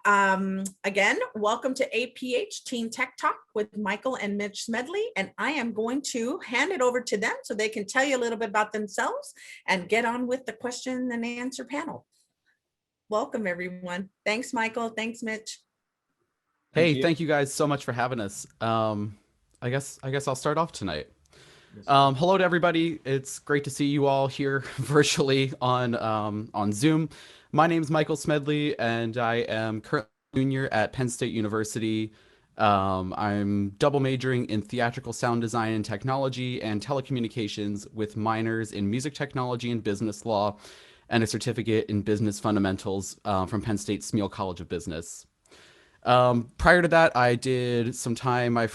Again, welcome to APH Teen Tech Talk with Michael and Mitch Smedley, and I am going to hand it over to them so they can tell you a little bit about themselves and get on with the question and answer panel. Welcome, everyone. Thanks, Michael. Thanks, Mitch. Thank you guys so much for having us. I guess I'll start off tonight. Hello to everybody. It's great to see you all here virtually on Zoom. My name is Michael Smedley, and I am currently a junior at Penn State University. I'm double majoring in theatrical sound design and technology and telecommunications with minors in music technology and business law and a certificate in business fundamentals from Penn State Smeal College of Business. Prior to that, I did some time my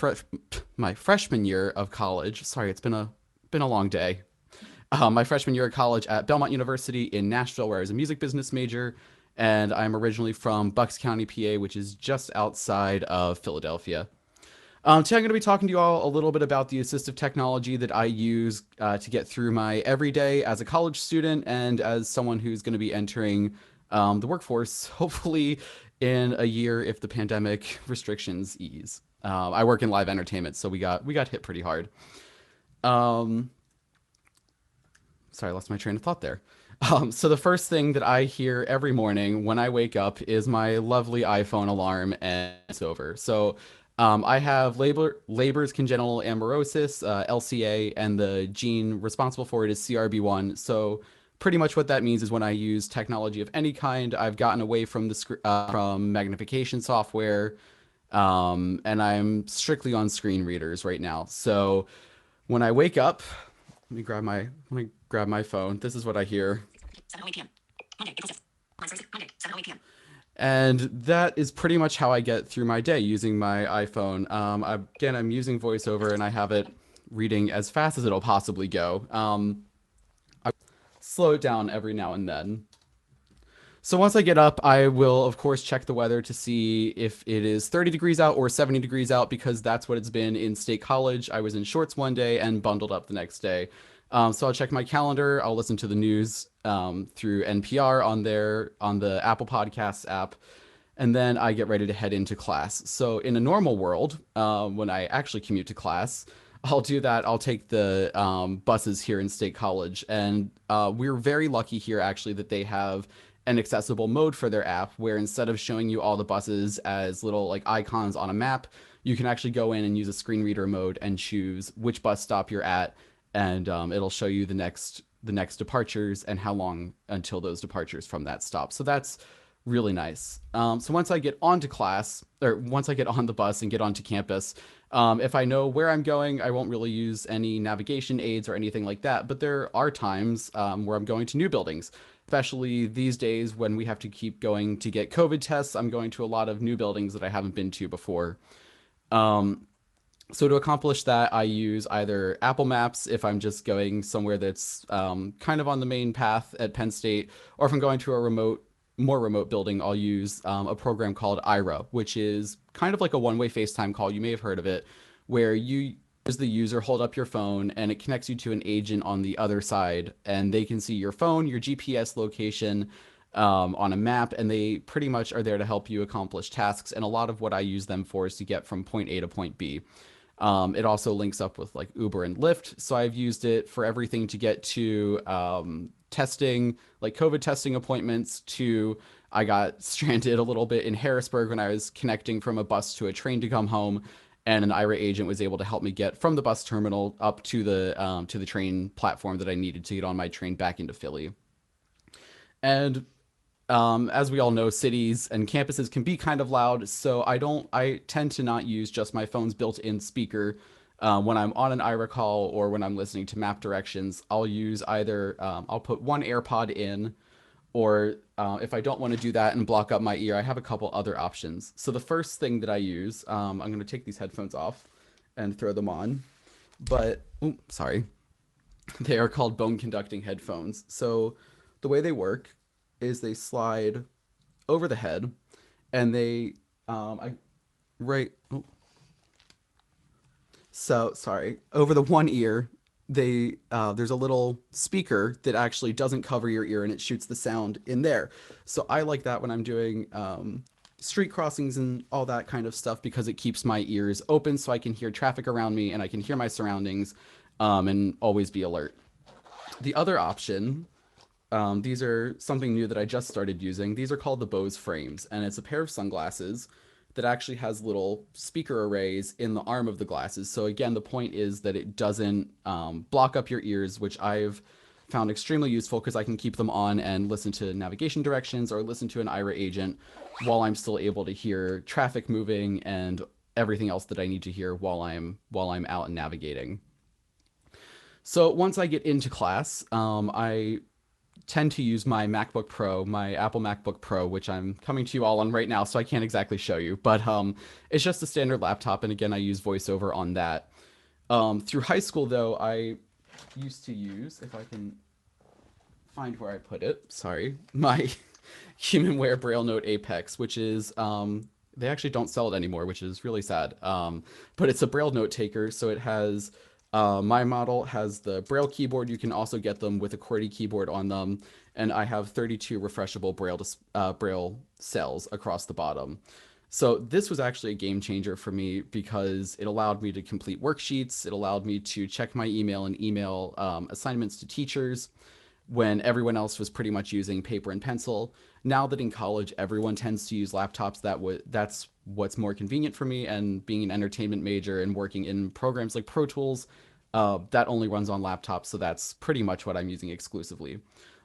freshman year of college. Sorry, it's been a long day. My freshman year of college at Belmont University in Nashville, where I was a music business major, and I'm originally from Bucks County, PA, which is just outside of Philadelphia. Today I'm going to be talking to you all a little bit about the assistive technology that I use to get through my everyday as a college student and as someone who's going to be entering the workforce, hopefully in a year if the pandemic restrictions ease. I work in live entertainment, so we got hit pretty hard. Sorry, I lost my train of thought there. So the first thing that I hear every morning when I wake up is my lovely iPhone alarm, and it's over. So I have Leber's congenital amaurosis, LCA, and the gene responsible for it is CRB1. So pretty much what that means is when I use technology of any kind, I've gotten away from from magnification software, and I'm strictly on screen readers right now. So when I wake up, let me grab my phone. This is what I hear. 7:08 p.m. Monday, April 5th. Monday, 7:08 p.m. And that is pretty much how I get through my day using my iPhone. Again, I'm using VoiceOver, and I have it reading as fast as it'll possibly go. I slow it down every now and then. So once I get up, I will, of course, check the weather to see if it is 30 degrees out or 70 degrees out, because that's what it's been in State College. I was in shorts one day and bundled up the next day. So I'll check my calendar. I'll listen to the news through NPR on the Apple Podcasts app, and then I get ready to head into class. So in a normal world, when I actually commute to class, I'll do that. I'll take the buses here in State College, and we're very lucky here actually that they have an accessible mode for their app where instead of showing you all the buses as little like icons on a map, you can actually go in and use a screen reader mode and choose which bus stop you're at, and it'll show you the next departures and how long until those departures from that stop. So that's really nice. So once I get onto class, or once I get on the bus and get onto campus, if I know where I'm going, I won't really use any navigation aids or anything like that. But there are times where I'm going to new buildings, especially these days when we have to keep going to get COVID tests. I'm going to a lot of new buildings that I haven't been to before. So to accomplish that, I use either Apple Maps if I'm just going somewhere that's kind of on the main path at Penn State, or if I'm going to a more remote building, I'll use a program called Ira, which is kind of like a one-way FaceTime call. You may have heard of it, where you, as the user, hold up your phone and it connects you to an agent on the other side, and they can see your phone, your GPS location on a map, and they pretty much are there to help you accomplish tasks. And a lot of what I use them for is to get from point A to point B. It also links up with like Uber and Lyft. So I've used it for everything to get to testing, like COVID testing appointments, to I got stranded a little bit in Harrisburg when I was connecting from a bus to a train to come home, and an IRA agent was able to help me get from the bus terminal up to the train platform that I needed to get on my train back into Philly. And as we all know, cities and campuses can be kind of loud, so I tend to not use just my phone's built-in speaker. When I'm on an IRA call or when I'm listening to map directions, I'll use either, I'll put one AirPod in, or if I don't want to do that and block up my ear, I have a couple other options. So the first thing that I use, I'm going to take these headphones off and throw them on, but, sorry. They are called bone conducting headphones. So the way they work is they slide over the head, and they over the one ear, they there's a little speaker that actually doesn't cover your ear, and it shoots the sound in there. So I like that when I'm doing street crossings and all that kind of stuff because it keeps my ears open so I can hear traffic around me and I can hear my surroundings and always be alert. The other option, these are something new that I just started using. These are called the Bose Frames, and it's a pair of sunglasses that actually has little speaker arrays in the arm of the glasses. So again, the point is that it doesn't block up your ears, which I've found extremely useful because I can keep them on and listen to navigation directions or listen to an Ira agent while I'm still able to hear traffic moving and everything else that I need to hear while I'm out and navigating. So once I get into class, I tend to use my MacBook Pro, my Apple MacBook Pro, which I'm coming to you all on right now, so I can't exactly show you, but it's just a standard laptop, and again, I use VoiceOver on that. Through high school, though, I used to use, if I can find where I put it, sorry, my HumanWare Braille Note Apex, which is they actually don't sell it anymore, which is really sad. But it's a Braille note taker, so it has my model has the Braille keyboard. You can also get them with a QWERTY keyboard on them, and I have 32 refreshable Braille cells across the bottom. So this was actually a game changer for me because it allowed me to complete worksheets. It allowed me to check my email and email assignments to teachers when everyone else was pretty much using paper and pencil. Now that in college everyone tends to use laptops, that's what's more convenient for me. And being an entertainment major and working in programs like Pro Tools, that only runs on laptops, so that's pretty much what I'm using exclusively.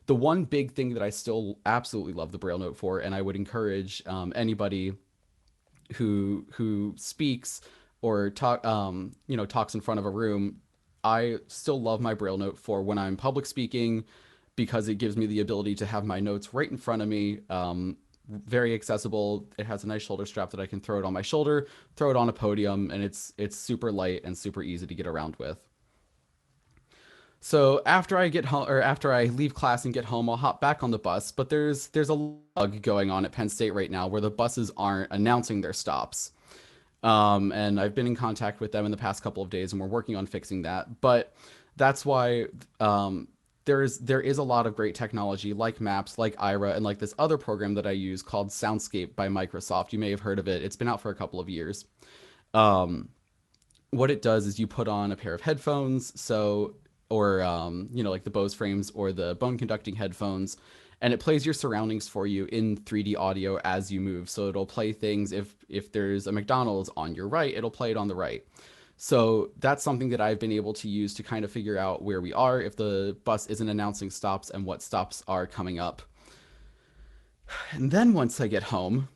The one big thing that I still absolutely love the Braille Note for, and I would encourage anybody who speaks or talks in front of a room, I still love my Braille Note for when I'm public speaking because it gives me the ability to have my notes right in front of me. Very accessible. It has a nice shoulder strap that I can throw it on my shoulder, throw it on a podium, and it's super light and super easy to get around with. So after I get home or after I leave class and get home, I'll hop back on the bus. But there's a bug going on at Penn State right now where the buses aren't announcing their stops. And I've been in contact with them in the past couple of days, and we're working on fixing that. But that's why there is a lot of great technology like Maps, like Ira, and like this other program that I use called Soundscape by Microsoft. You may have heard of it. It's been out for a couple of years. Um, what it does is you put on a pair of headphones, or like the Bose Frames or the bone conducting headphones, and it plays your surroundings for you in 3D audio as you move. So it'll play things if there's a McDonald's on your right, it'll play it on the right. So that's something that I've been able to use to kind of figure out where we are, if the bus isn't announcing stops, and what stops are coming up. And then once I get home,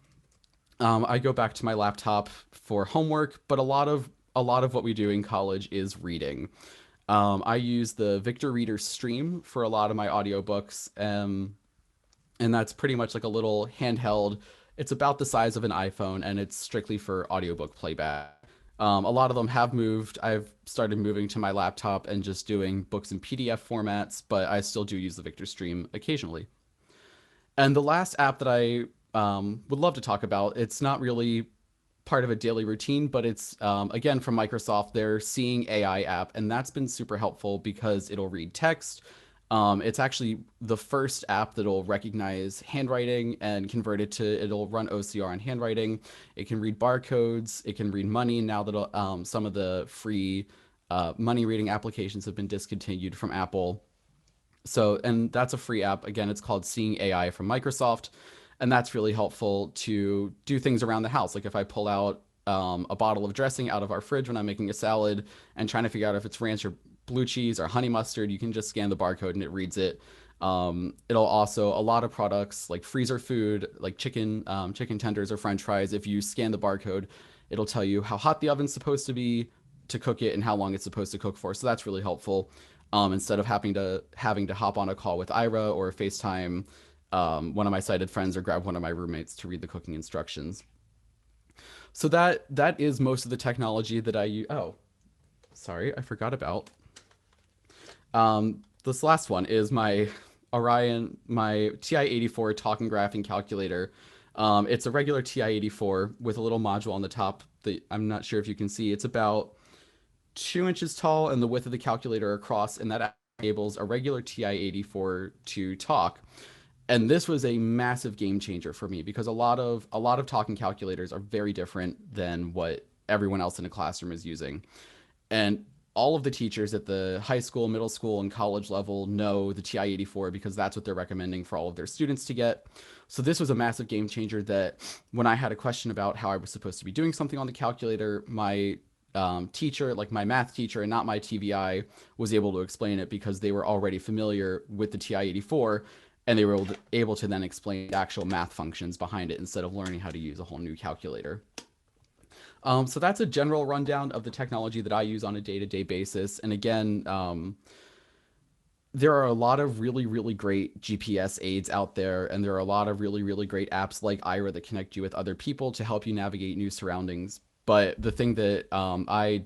I go back to my laptop for homework, but a lot of what we do in college is reading. I use the Victor Reader Stream for a lot of my audiobooks, and that's pretty much like a little handheld. It's about the size of an iPhone, and it's strictly for audiobook playback. A lot of them have moved. I've started moving to my laptop and just doing books in PDF formats, but I still do use the Victor Stream occasionally. And the last app that I would love to talk about, it's not really part of a daily routine, but it's again from Microsoft, their Seeing AI app, and that's been super helpful because it'll read text. It's actually the first app that'll recognize handwriting and convert it to, it'll run OCR on handwriting. It can read barcodes. It can read money now that some of the free money reading applications have been discontinued from Apple. So, and that's a free app. Again, it's called Seeing AI from Microsoft. And that's really helpful to do things around the house. Like if I pull out a bottle of dressing out of our fridge when I'm making a salad and trying to figure out if it's ranch or blue cheese or honey mustard, you can just scan the barcode and it reads it. It'll also, a lot of products like freezer food, like chicken tenders or French fries, if you scan the barcode, it'll tell you how hot the oven's supposed to be to cook it and how long it's supposed to cook for. So that's really helpful. Instead of having to hop on a call with Ira or FaceTime one of my sighted friends or grab one of my roommates to read the cooking instructions. So that is most of the technology that I use. Oh, sorry, I forgot about. This last one is my my TI-84 talking graphing calculator. It's a regular TI-84 with a little module on the top that I'm not sure if you can see. It's about 2 inches tall, and the width of the calculator across, and that enables a regular TI-84 to talk. And this was a massive game changer for me because a lot of talking calculators are very different than what everyone else in a classroom is using. And all of the teachers at the high school, middle school, and college level know the TI-84 because that's what they're recommending for all of their students to get. So this was a massive game changer that when I had a question about how I was supposed to be doing something on the calculator, my teacher, like my math teacher and not my TVI, was able to explain it because they were already familiar with the TI-84 and they were able to then explain the actual math functions behind it instead of learning how to use a whole new calculator. So that's a general rundown of the technology that I use on a day-to-day basis. And again, there are a lot of really, really great GPS aids out there, and there are a lot of really, really great apps like Ira that connect you with other people to help you navigate new surroundings. But the thing that I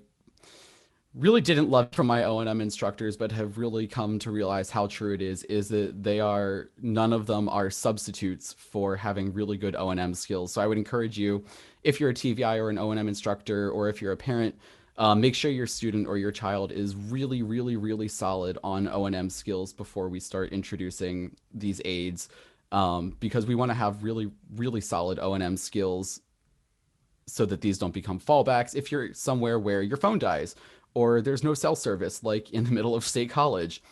really didn't love from my O&M instructors, but have really come to realize how true it is that none of them are substitutes for having really good O&M skills. So I would encourage you, if you're a TVI or an O&M instructor, or if you're a parent, make sure your student or your child is really, really, really solid on O&M skills before we start introducing these aids, because we want to have really, really solid O&M skills so that these don't become fallbacks if you're somewhere where your phone dies or there's no cell service, like in the middle of state college.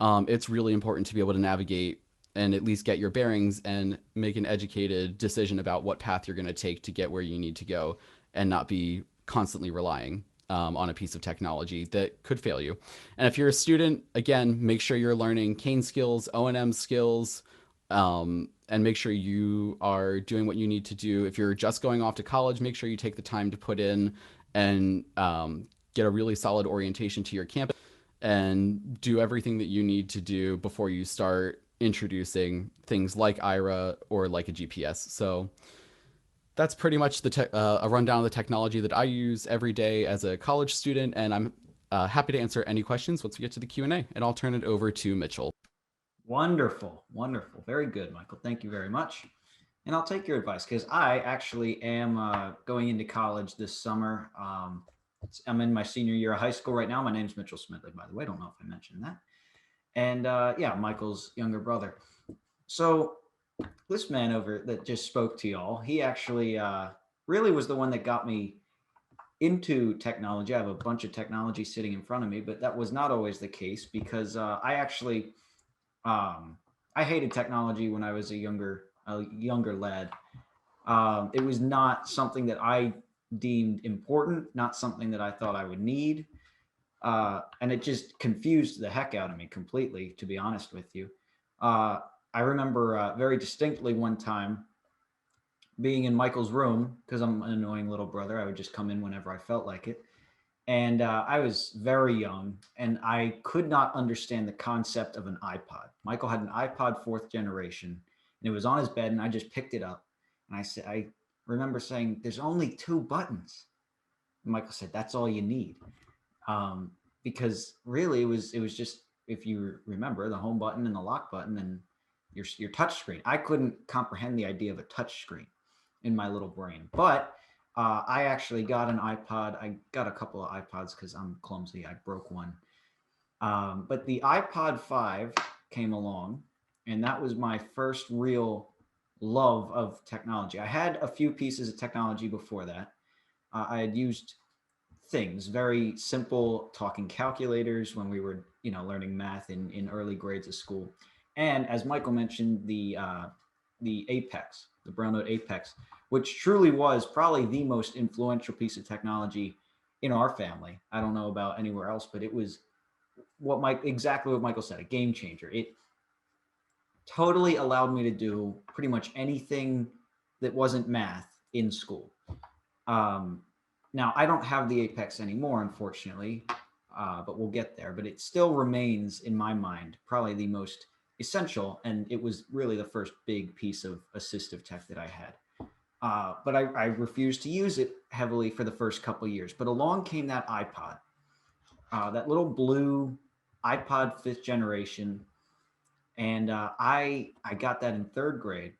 It's really important to be able to navigate and at least get your bearings and make an educated decision about what path you're going to take to get where you need to go and not be constantly relying on a piece of technology that could fail you. And if you're a student, again, make sure you're learning cane skills, O&M skills, and make sure you are doing what you need to do. If you're just going off to college, make sure you take the time to put in and get a really solid orientation to your campus and do everything that you need to do before you start introducing things like IRA or like a GPS. So that's pretty much a rundown of the technology that I use every day as a college student, and I'm happy to answer any questions once we get to the Q&A, and I'll turn it over to Mitchell. Wonderful, wonderful. Very good, Michael. Thank you very much. And I'll take your advice because I actually am going into college this summer. I'm in my senior year of high school right now. My name's Mitchell Smedley, by the way. I don't know if I mentioned that. And yeah, Michael's younger brother. So this man over that just spoke to y'all, he actually really was the one that got me into technology. I have a bunch of technology sitting in front of me, but that was not always the case because I actually I hated technology when I was a younger lad. It was not something that I deemed important, not something that I thought I would need. And it just confused the heck out of me completely, to be honest with you. I remember very distinctly one time being in Michael's room because I'm an annoying little brother. I would just come in whenever I felt like it. And I was very young and I could not understand the concept of an iPod. Michael had an iPod 4th generation and it was on his bed and I just picked it up. And I remember saying, there's only 2 buttons. And Michael said, that's all you need. Because really it was just, if you remember, the home button and the lock button and your touch screen. I couldn't comprehend the idea of a touch screen in my little brain, but I actually got an iPod. I got a couple of iPods because I'm clumsy. I broke one. But the iPod 5 came along, and that was my first real love of technology. I had a few pieces of technology before that. I had used things, very simple talking calculators when we were, learning math in early grades of school. And as Michael mentioned, the Apex, the Brown Note Apex, which truly was probably the most influential piece of technology in our family. I don't know about anywhere else, but it was exactly what Michael said, a game changer. It totally allowed me to do pretty much anything that wasn't math in school. Now, I don't have the Apex anymore, unfortunately, but we'll get there. But it still remains, in my mind, probably the most essential, and it was really the first big piece of assistive tech that I had. But I refused to use it heavily for the first couple of years. But along came that iPod, that little blue iPod 5th generation. And I got that in 3rd grade.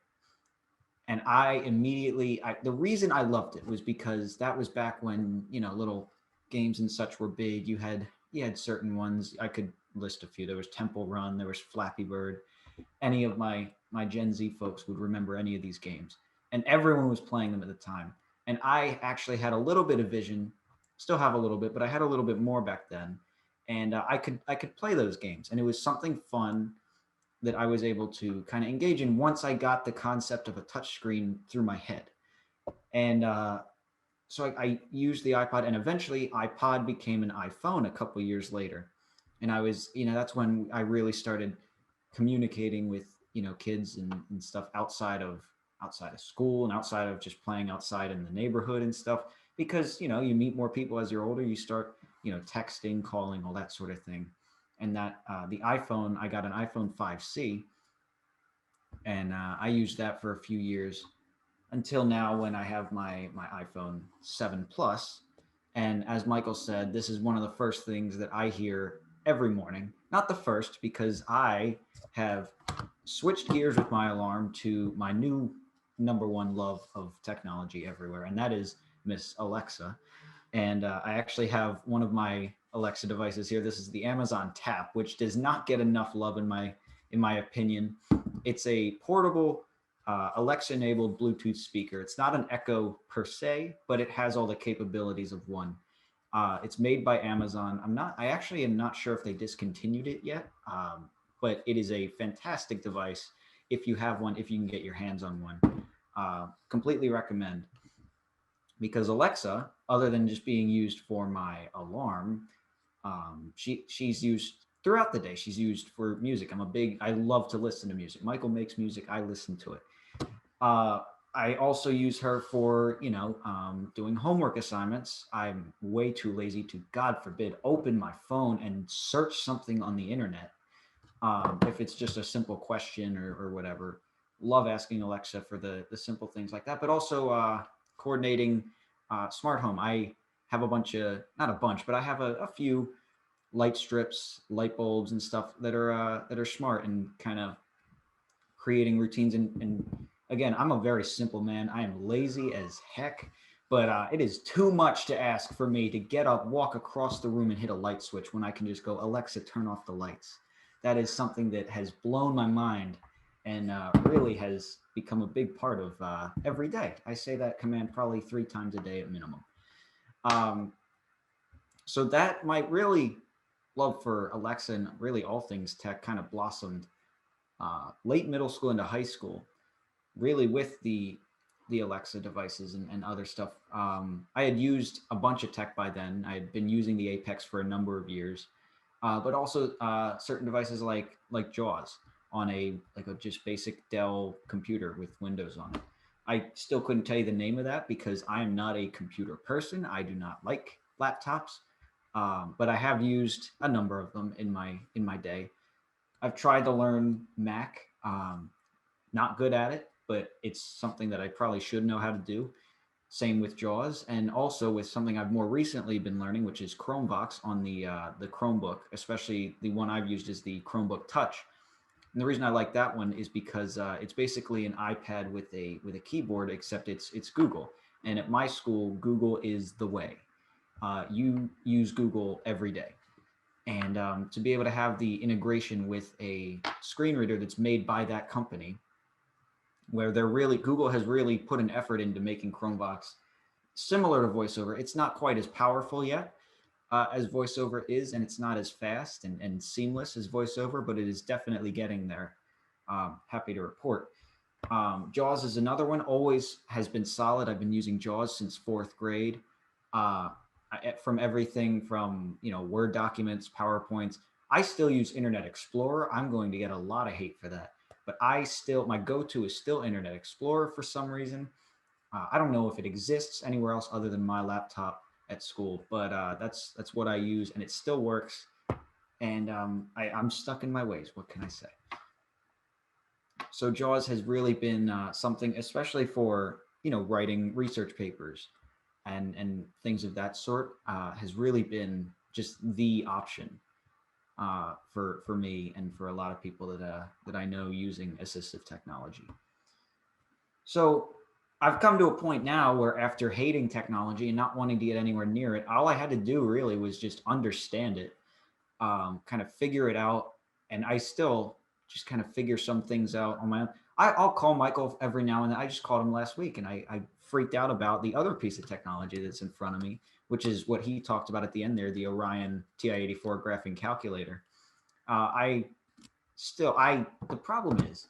And I immediately, the reason I loved it was because that was back when, little games and such were big. You had certain ones. I could list a few. There was Temple Run. There was Flappy Bird. Any of my my Gen Z folks would remember any of these games, and everyone was playing them at the time. And I actually had a little bit of vision, still have a little bit, but I had a little bit more back then, and I could play those games, and it was something fun that I was able to kind of engage in once I got the concept of a touch screen through my head. And so I used the iPod, and eventually iPod became an iPhone a couple years later. And I was, that's when I really started communicating with, kids and stuff outside of school and outside of just playing outside in the neighborhood and stuff. Because, you meet more people as you're older, you start, texting, calling, all that sort of thing. And that the iPhone, I got an iPhone 5C, and I used that for a few years until now when I have my iPhone 7 Plus. And as Michael said, this is one of the first things that I hear every morning. Not the first, because I have switched gears with my alarm to my new number one love of technology everywhere, and that is Miss Alexa. And I actually have one of my Alexa devices here. This is the Amazon Tap, which does not get enough love in my opinion. It's a portable Alexa-enabled Bluetooth speaker. It's not an Echo per se, but it has all the capabilities of one. It's made by Amazon. I actually am not sure if they discontinued it yet, but it is a fantastic device if you have one, if you can get your hands on one. Completely recommend. Because Alexa, other than just being used for my alarm, she's used throughout the day. She's used for music. I love to listen to music. Michael makes music. I listen to it. I also use her for, doing homework assignments. I'm way too lazy to, God forbid, open my phone and search something on the internet. If it's just a simple question or whatever. Love asking Alexa for the simple things like that, but also coordinating smart home. I have not a bunch, but I have a few light strips, light bulbs and stuff that are smart and kind of creating routines. And again, I'm a very simple man. I am lazy as heck, but it is too much to ask for me to get up, walk across the room and hit a light switch when I can just go, Alexa, turn off the lights. That is something that has blown my mind and really has become a big part of every day. I say that command probably 3 times a day at minimum. So that might really love for Alexa and really all things tech kind of blossomed late middle school into high school, really with the Alexa devices and other stuff. I had used a bunch of tech by then. I had been using the Apex for a number of years, but also certain devices like JAWS on a just basic Dell computer with Windows on it. I still couldn't tell you the name of that because I am not a computer person. I do not like laptops, but I have used a number of them in my day. I've tried to learn Mac, not good at it, but it's something that I probably should know how to do. Same with JAWS, and also with something I've more recently been learning, which is Chromevox on the Chromebook, especially the one I've used is the Chromebook Touch. And the reason I like that one is because it's basically an iPad with a keyboard, except it's Google. And at my school, Google is the way. You use Google every day. And to be able to have the integration with a screen reader that's made by that company, where Google has really put an effort into making Chromevox similar to VoiceOver. It's not quite as powerful yet as VoiceOver is, and it's not as fast and seamless as VoiceOver, but it is definitely getting there. Happy to report. JAWS is another one, always has been solid. I've been using JAWS since 4th grade. From everything from, Word documents, PowerPoints. I still use Internet Explorer. I'm going to get a lot of hate for that. But my go-to is still Internet Explorer for some reason. I don't know if it exists anywhere else other than my laptop at school, but that's what I use, and it still works. And I'm stuck in my ways. What can I say? So JAWS has really been something, especially for writing research papers and things of that sort, has really been just the option for me and for a lot of people that I know using assistive technology. So I've come to a point now where after hating technology and not wanting to get anywhere near it, all I had to do really was just understand it, kind of figure it out. And I still just kind of figure some things out on my own. I'll call Michael every now and then. I just called him last week, and I freaked out about the other piece of technology that's in front of me, which is what he talked about at the end there, the Orion TI-84 graphing calculator. The problem is,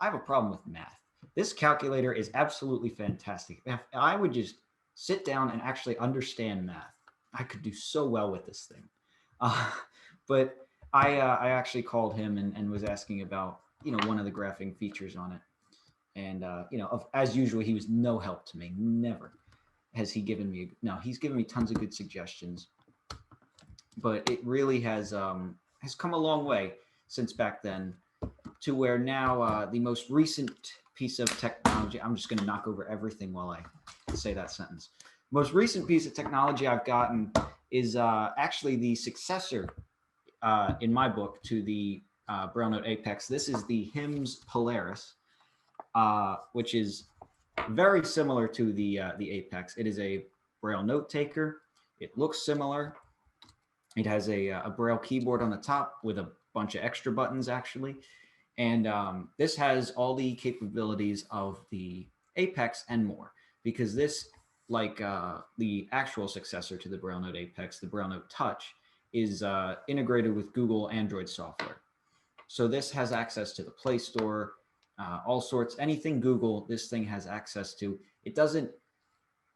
I have a problem with math. This calculator is absolutely fantastic. If I would just sit down and actually understand math, I could do so well with this thing. But I actually called him and was asking about, one of the graphing features on it. And, as usual, he was no help to me. Never has he given me, no, he's given me tons of good suggestions. But it really has come a long way since back then, to where now the most recent piece of technology, I'm just going to knock over everything while I say that sentence. Most recent piece of technology I've gotten is actually the successor in my book to the Braille Note Apex. This is the HIMS Polaris, which is very similar to the Apex. It is a Braille note taker. It looks similar. It has a Braille keyboard on the top with a bunch of extra buttons, actually. And this has all the capabilities of the Apex and more, because this, like the actual successor to the Braille Note Apex, the Braille Note Touch, is integrated with Google Android software. So this has access to the Play Store, all sorts, anything Google, this thing has access to.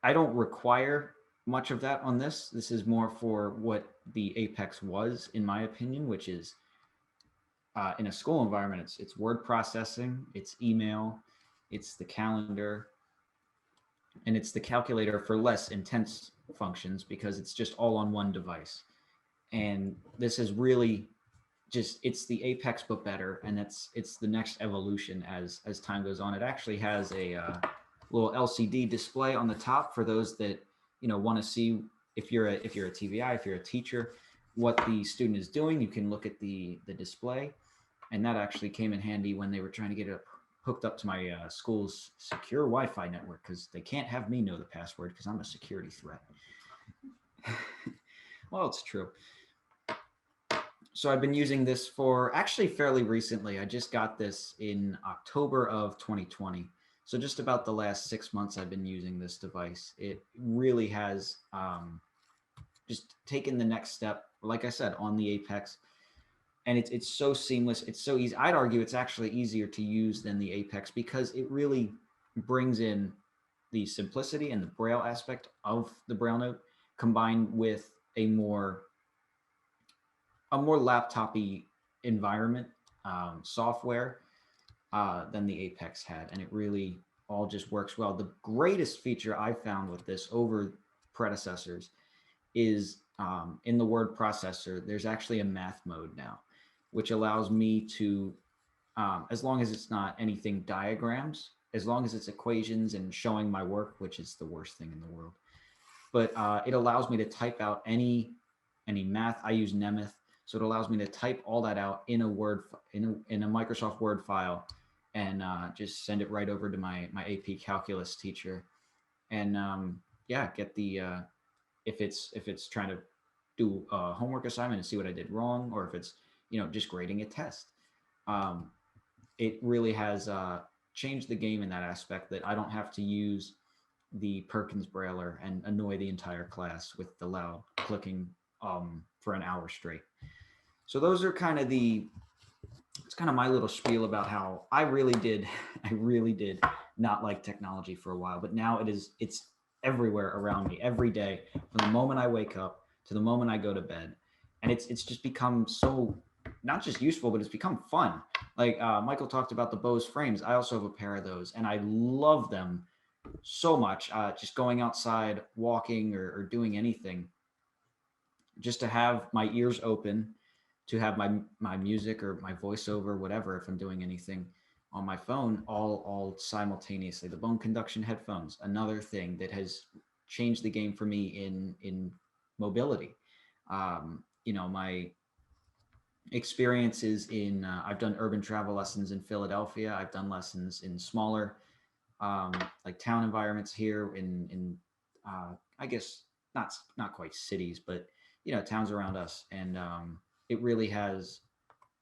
I don't require much of that on this. This is more for what the Apex was, in my opinion, which is in a school environment, it's word processing, it's email, it's the calendar, and it's the calculator for less intense functions, because it's just all on one device. And this is really just, it's the Apex but better, and it's the next evolution as time goes on. It actually has a little LCD display on the top for those that want to see, if you're a TVI, if you're a teacher, what the student is doing. You can look at the display, and that actually came in handy when they were trying to get it hooked up to my school's secure Wi-Fi network, because they can't have me know the password because I'm a security threat. Well, it's true. So I've been using this for actually fairly recently. I just got this in October of 2020. So just about the last 6 months I've been using this device. It really has just taken the next step, like I said, on the Apex. And it's so seamless. It's so easy. I'd argue it's actually easier to use than the Apex, because it really brings in the simplicity and the Braille aspect of the Braille Note, combined with a more laptop-y environment, software than the Apex had. And it really all just works well. The greatest feature I found with this over predecessors is in the word processor, there's actually a math mode now, which allows me to, as long as it's not anything diagrams, as long as it's equations and showing my work, which is the worst thing in the world. But it allows me to type out any math. I use Nemeth, so it allows me to type all that out in a Word, in a Microsoft Word file, and just send it right over to my AP Calculus teacher, and get the if it's trying to do a homework assignment and see what I did wrong, or if it's just grading a test. It really has changed the game in that aspect, that I don't have to use the Perkins Brailler and annoy the entire class with the loud clicking for an hour straight. So those are it's kind of my little spiel about how I really did not like technology for a while, but now it's everywhere around me every day, from the moment I wake up to the moment I go to bed. And it's just become so, not just useful, but it's become fun. Like Michael talked about the Bose Frames. I also have a pair of those, and I love them so much. Just going outside, walking, or doing anything, just to have my ears open, to have my music or my voiceover, whatever, if I'm doing anything on my phone, all simultaneously. The bone conduction headphones, another thing that has changed the game for me in mobility. My experiences in I've done urban travel lessons in Philadelphia. I've done lessons in smaller like town environments here in I guess not quite cities, but towns around us. And it really has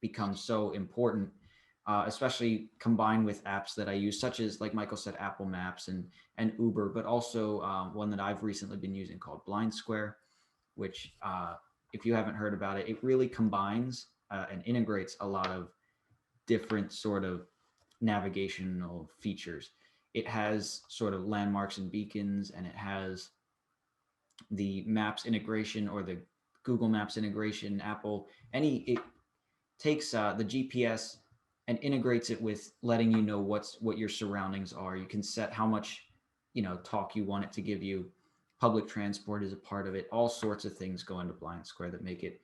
become so important especially combined with apps that I use, such as, like Michael said, Apple Maps and Uber, but also one that I've recently been using called Blind Square, which if you haven't heard about it, it really combines and integrates a lot of different sort of navigational features. It has sort of landmarks and beacons, and it has the Maps integration or the Google Maps integration, Apple, it takes the GPS and integrates it with letting you know what your surroundings are. You can set how much, talk you want it to give you. Public transport is a part of it. All sorts of things go into Blind Square that make it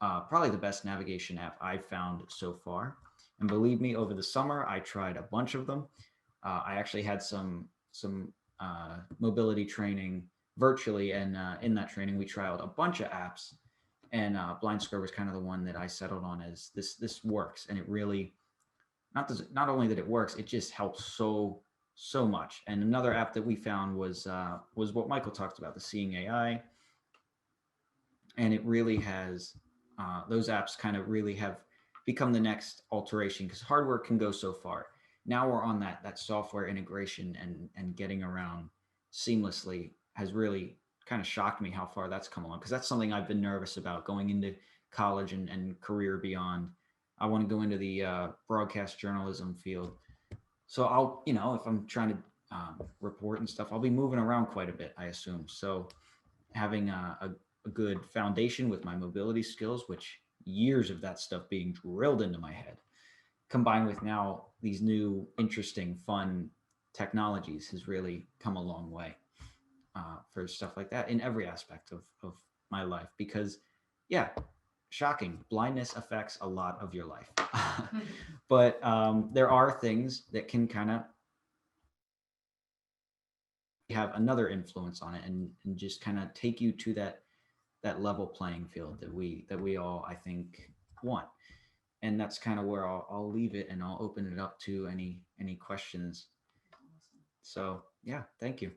probably the best navigation app I've found so far. And believe me, over the summer, I tried a bunch of them. I actually had some mobility training virtually, and in that training, we trialed a bunch of apps. And Blind Square was kind of the one that I settled on as this works, and it really not only that it works, it just helps so much. And another app that we found was what Michael talked about, the Seeing AI, and it really has those apps kind of really have become the next alteration, because hardware can go so far. Now we're on that software integration and getting around seamlessly has really kind of shocked me how far that's come along, because that's something I've been nervous about going into college and career beyond. I want to go into the broadcast journalism field. So I'll, if I'm trying to report and stuff, I'll be moving around quite a bit, I assume. So having a good foundation with my mobility skills, which years of that stuff being drilled into my head, combined with now these new, interesting, fun technologies has really come a long way for stuff like that in every aspect of my life. Because, yeah, shocking, blindness affects a lot of your life. But there are things that can kind of have another influence on it and just kind of take you to that level playing field that we all, I think, want. And that's kind of where I'll leave it, and I'll open it up to any questions. So yeah, thank you.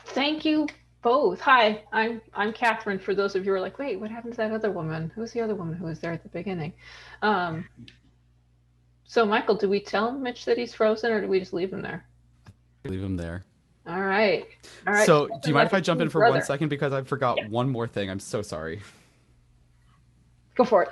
Thank you both. Hi, I'm Catherine. For those of you who are like, wait, what happened to that other woman? Who's the other woman who was there at the beginning? So Michael, do we tell Mitch that he's frozen, or do we just leave him there? Leave him there. All right. So do you mind if I jump in for 1 second, because I forgot one more thing? I'm so sorry. Go for it.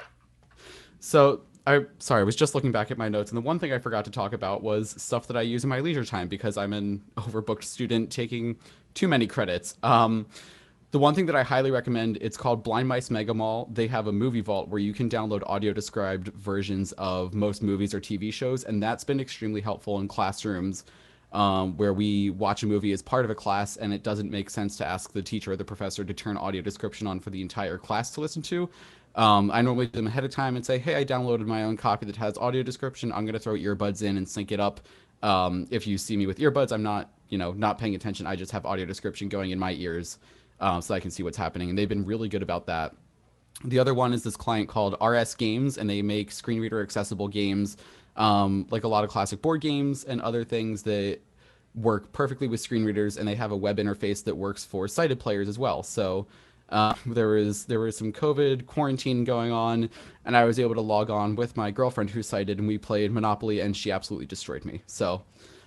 So I was just looking back at my notes, and the one thing I forgot to talk about was stuff that I use in my leisure time, because I'm an overbooked student taking too many credits. The one thing that I highly recommend, it's called Blind Mice Mega Mall. They have a movie vault where you can download audio described versions of most movies or TV shows, and that's been extremely helpful in classrooms where we watch a movie as part of a class and it doesn't make sense to ask the teacher or the professor to turn audio description on for the entire class to listen to. I normally do them ahead of time and say, hey, I downloaded my own copy that has audio description. I'm going to throw earbuds in and sync it up. If you see me with earbuds, I'm not, not paying attention. I just have audio description going in my ears so I can see what's happening. And they've been really good about that. The other one is this client called RS Games, and they make screen reader accessible games, like a lot of classic board games and other things that work perfectly with screen readers, and they have a web interface that works for sighted players as well. So there was some COVID quarantine going on, and I was able to log on with my girlfriend who's sighted, and we played Monopoly, and she absolutely destroyed me. So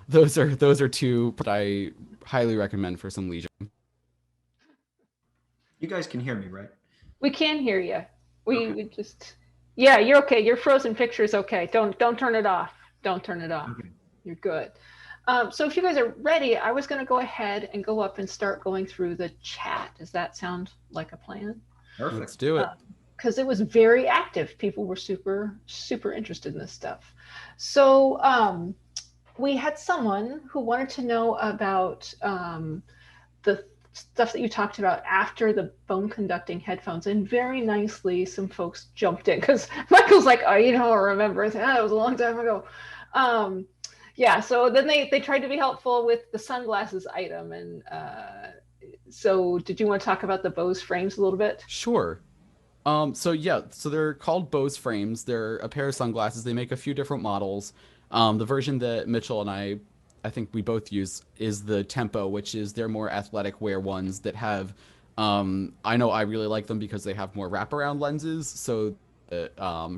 those are two that I highly recommend for some leisure. You guys can hear me, right? We can hear you. We just, yeah, you're okay. Your frozen picture is okay. Don't turn it off. Don't turn it off. Okay. You're good. So if you guys are ready, I was going to go ahead and go up and start going through the chat. Does that sound like a plan? Perfect. Let's do it. Because it was very active. People were super, super interested in this stuff. So we had someone who wanted to know about the stuff that you talked about after the bone conducting headphones, and very nicely some folks jumped in, because Michael's like, oh, you don't remember that was a long time ago. Yeah, so then they tried to be helpful with the sunglasses item. And so did you want to talk about the Bose Frames a little bit? Sure. So they're called Bose Frames. They're a pair of sunglasses. They make a few different models. The version that Mitchell and I think we both use is the Tempo, which is their more athletic wear ones that have, I know I really like them because they have more wraparound lenses. So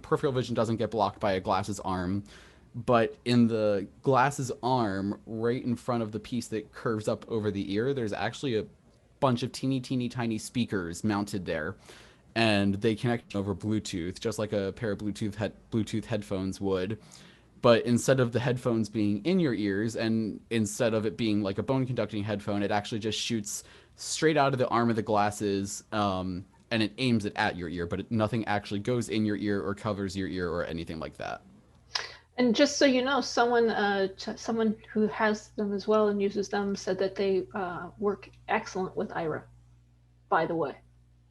peripheral vision doesn't get blocked by a glasses arm. But in the glasses arm, right in front of the piece that curves up over the ear, there's actually a bunch of teeny tiny speakers mounted there, and they connect over Bluetooth, just like a pair of Bluetooth headphones would. But instead of the headphones being in your ears, and instead of it being like a bone conducting headphone, it actually just shoots straight out of the arm of the glasses, and it aims it at your ear, but nothing actually goes in your ear or covers your ear or anything like that. And just so you know, someone who has them as well and uses them said that they work excellent with Ira, by the way.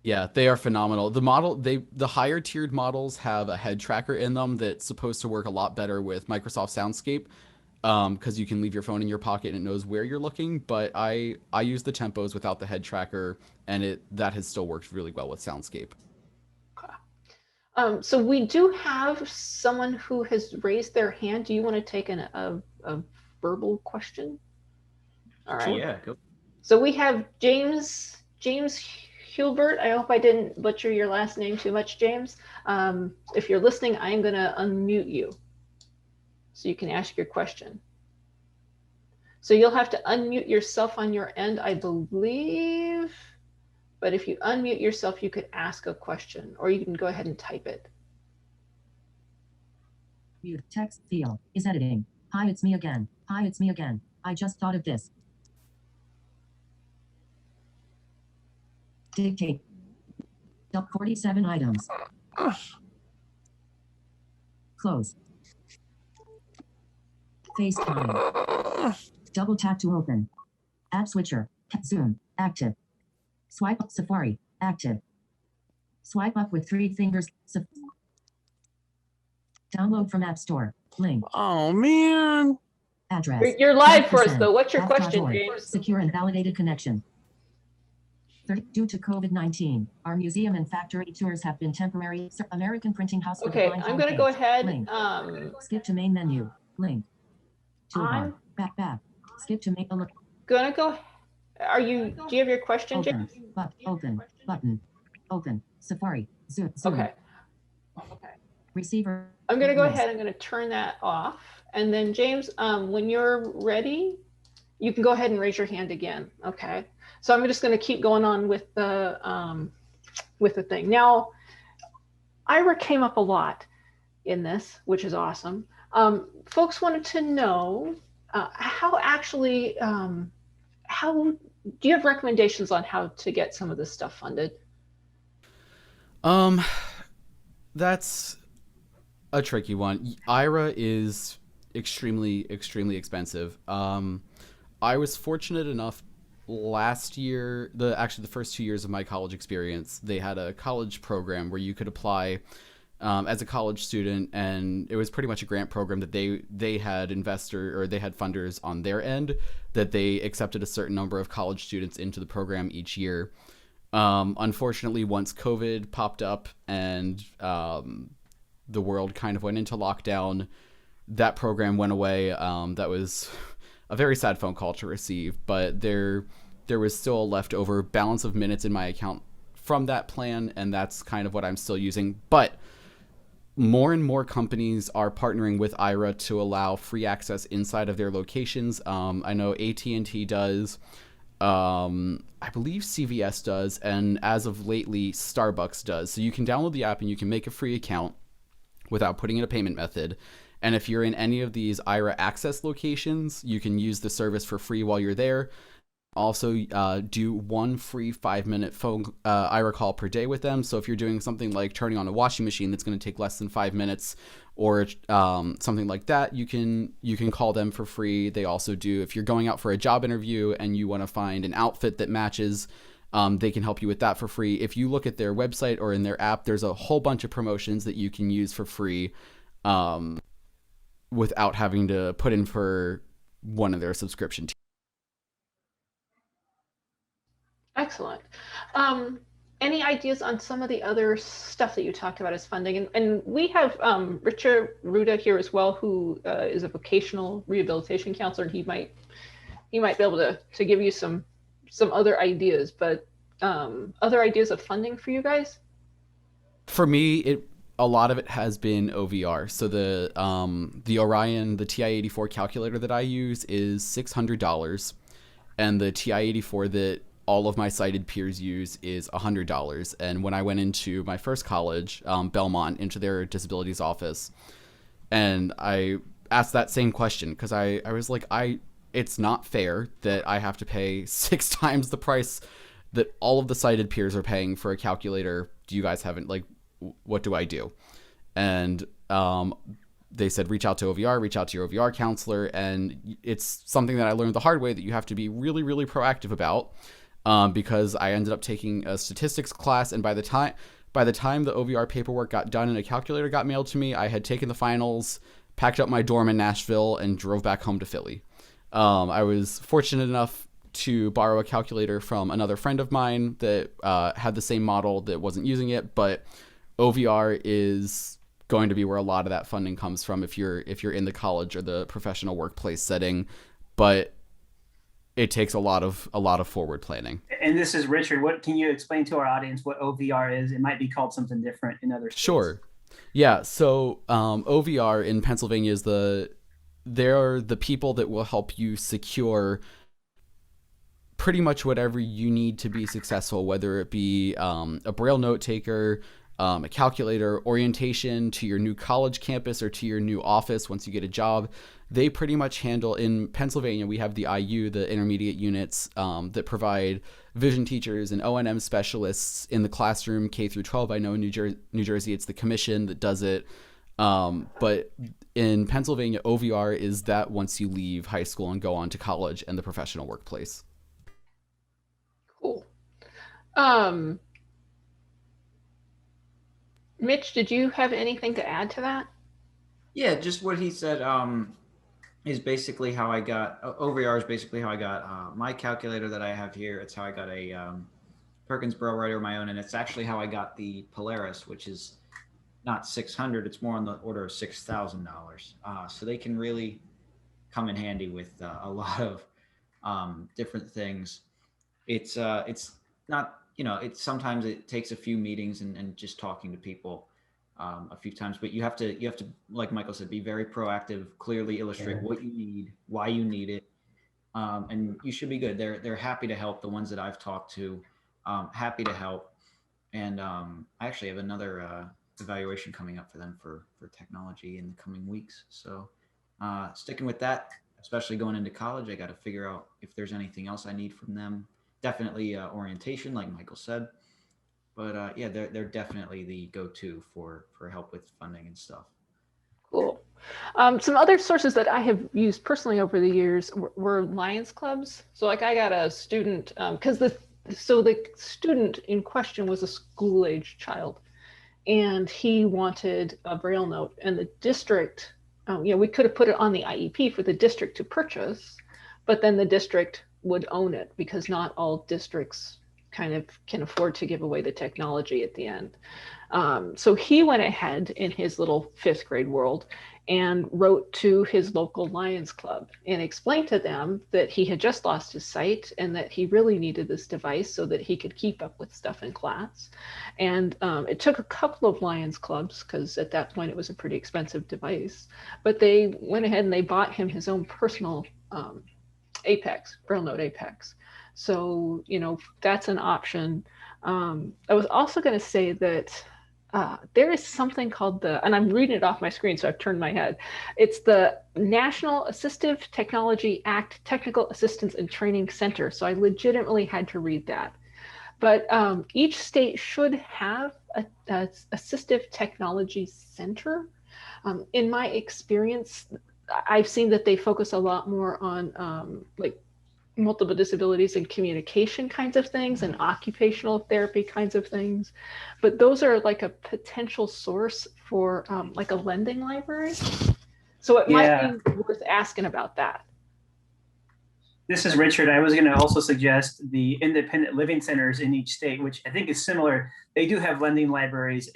Yeah, they are phenomenal. The higher tiered models have a head tracker in them that's supposed to work a lot better with Microsoft Soundscape, because you can leave your phone in your pocket and it knows where you're looking. But I use the Tempos without the head tracker, and that has still worked really well with Soundscape. So we do have someone who has raised their hand. Do you want to take a verbal question? All right. Yeah, go. So we have James Hulbert. I hope I didn't butcher your last name too much, James. If you're listening, I'm going to unmute you so you can ask your question. So you'll have to unmute yourself on your end, I believe. But if you unmute yourself, you could ask a question, or you can go ahead and type it. Mute text field is editing. Hi, it's me again. Hi, it's me again. I just thought of this. Dictate. Up 47 items. Close. FaceTime. Double tap to open. App switcher. Zoom. Active. Swipe up Safari. Active. Swipe up with 3 fingers. Download from App Store. Link. Oh, man. Address. You're live for us, 5%. though. What's your App.org. question, James? Secure and validated connection. Due to COVID-19, our museum and factory tours have been temporary. American Printing House. Okay, I'm going to go ahead. Link. Skip to main menu. Link. Toolbar. I'm Back. Skip to main. going to go. Do you have your question, Open. James? Open. Button. Open. Safari. Zoom. Okay. Receiver. I'm going to go list. ahead. I'm going to turn that off. And then, James, when you're ready, you can go ahead and raise your hand again. Okay. So I'm just going to keep going on with the thing. Now, Ira came up a lot in this, which is awesome. Folks wanted to know how do you have recommendations on how to get some of this stuff funded? That's a tricky one. Ira is extremely expensive. I was fortunate enough last year, actually the first 2 years of my college experience, they had a college program where you could apply as a college student, and it was pretty much a grant program that they had funders on their end, that they accepted a certain number of college students into the program each year. Unfortunately, once COVID popped up and the world kind of went into lockdown, that program went away. That was a very sad phone call to receive, but there was still a leftover balance of minutes in my account from that plan, and that's kind of what I'm still using. But more and more companies are partnering with Ira to allow free access inside of their locations. I know AT&T does. I believe CVS does, and as of lately, Starbucks does. So you can download the app and you can make a free account without putting in a payment method. And if you're in any of these Ira access locations, you can use the service for free while you're there. Also, do 1 free 5-minute phone Ira call per day with them. So if you're doing something like turning on a washing machine that's going to take less than 5 minutes, or something like that, you can call them for free. They also do, if you're going out for a job interview and you want to find an outfit that matches, they can help you with that for free. If you look at their website or in their app, there's a whole bunch of promotions that you can use for free, without having to put in for one of their subscription tiers. Excellent. Any ideas on some of the other stuff that you talked about as funding? And we have Richard Ruda here as well, who is a vocational rehabilitation counselor, and he might be able to give you some other ideas. But other ideas of funding for you guys? For me, a lot of it has been OVR. So the Orion, the TI-84 calculator that I use is $600, and the TI-84 that all of my sighted peers use is $100. And when I went into my first college, Belmont, into their disabilities office, and I asked that same question because I was like, it's not fair that I have to pay 6 times the price that all of the sighted peers are paying for a calculator. Do you guys haven't, like, what do I do? And they said, reach out to OVR, reach out to your OVR counselor. And it's something that I learned the hard way, that you have to be really, really proactive about, because I ended up taking a statistics class. And by the time the OVR paperwork got done and a calculator got mailed to me, I had taken the finals, packed up my dorm in Nashville, and drove back home to Philly. I was fortunate enough to borrow a calculator from another friend of mine that had the same model that wasn't using it, but OVR is going to be where a lot of that funding comes from if you're in the college or the professional workplace setting, but it takes a lot of forward planning. And this is Richard. What can you explain to our audience what OVR is? It might be called something different in other states. Sure. Yeah. So OVR in Pennsylvania is they're the people that will help you secure pretty much whatever you need to be successful, whether it be a Braille note taker, a calculator, orientation to your new college campus or to your new office once you get a job. They pretty much handle, in Pennsylvania, we have the IU, the intermediate units, that provide vision teachers and O&M specialists in the classroom, K through 12. I know in New Jersey, it's the commission that does it. But in Pennsylvania, OVR is that once you leave high school and go on to college and the professional workplace. Cool. Mitch, did you have anything to add to that? Yeah, just what he said is basically how I got, OVR is basically how I got my calculator that I have here. It's how I got a Perkins Braille writer of my own, and it's actually how I got the Polaris, which is not 600, it's more on the order of $6,000. So they can really come in handy with a lot of different things. It's not, sometimes it takes a few meetings and just talking to people a few times, but you have to, like Michael said, be very proactive, clearly illustrate what you need, why you need it. And you should be good. They're happy to help. The ones that I've talked to, happy to help. And I actually have another evaluation coming up for them for technology in the coming weeks. So sticking with that, especially going into college, I got to figure out if there's anything else I need from them. Definitely orientation, like Michael said. But yeah, they're definitely the go-to for help with funding and stuff. Cool. Some other sources that I have used personally over the years were Lions clubs. So like I got a student, because the student in question was a school-age child, and he wanted a Braille note, and the district, we could have put it on the IEP for the district to purchase, but then the district would own it because not all districts kind of can afford to give away the technology at the end. So he went ahead in his little 5th grade world and wrote to his local Lions Club and explained to them that he had just lost his sight and that he really needed this device so that he could keep up with stuff in class. And it took a couple of Lions Clubs, because at that point it was a pretty expensive device, but they went ahead and they bought him his own personal Apex, Braille Note Apex. So, that's an option. I was also going to say that there is something called and I'm reading it off my screen, so I've turned my head. It's the National Assistive Technology Act Technical Assistance and Training Center. So I legitimately had to read that. But each state should have a assistive technology center. In my experience, I've seen that they focus a lot more on like multiple disabilities and communication kinds of things and occupational therapy kinds of things. But those are like a potential source for like a lending library. So it might be worth asking about that. This is Richard. I was going to also suggest the independent living centers in each state, which I think is similar. They do have lending libraries.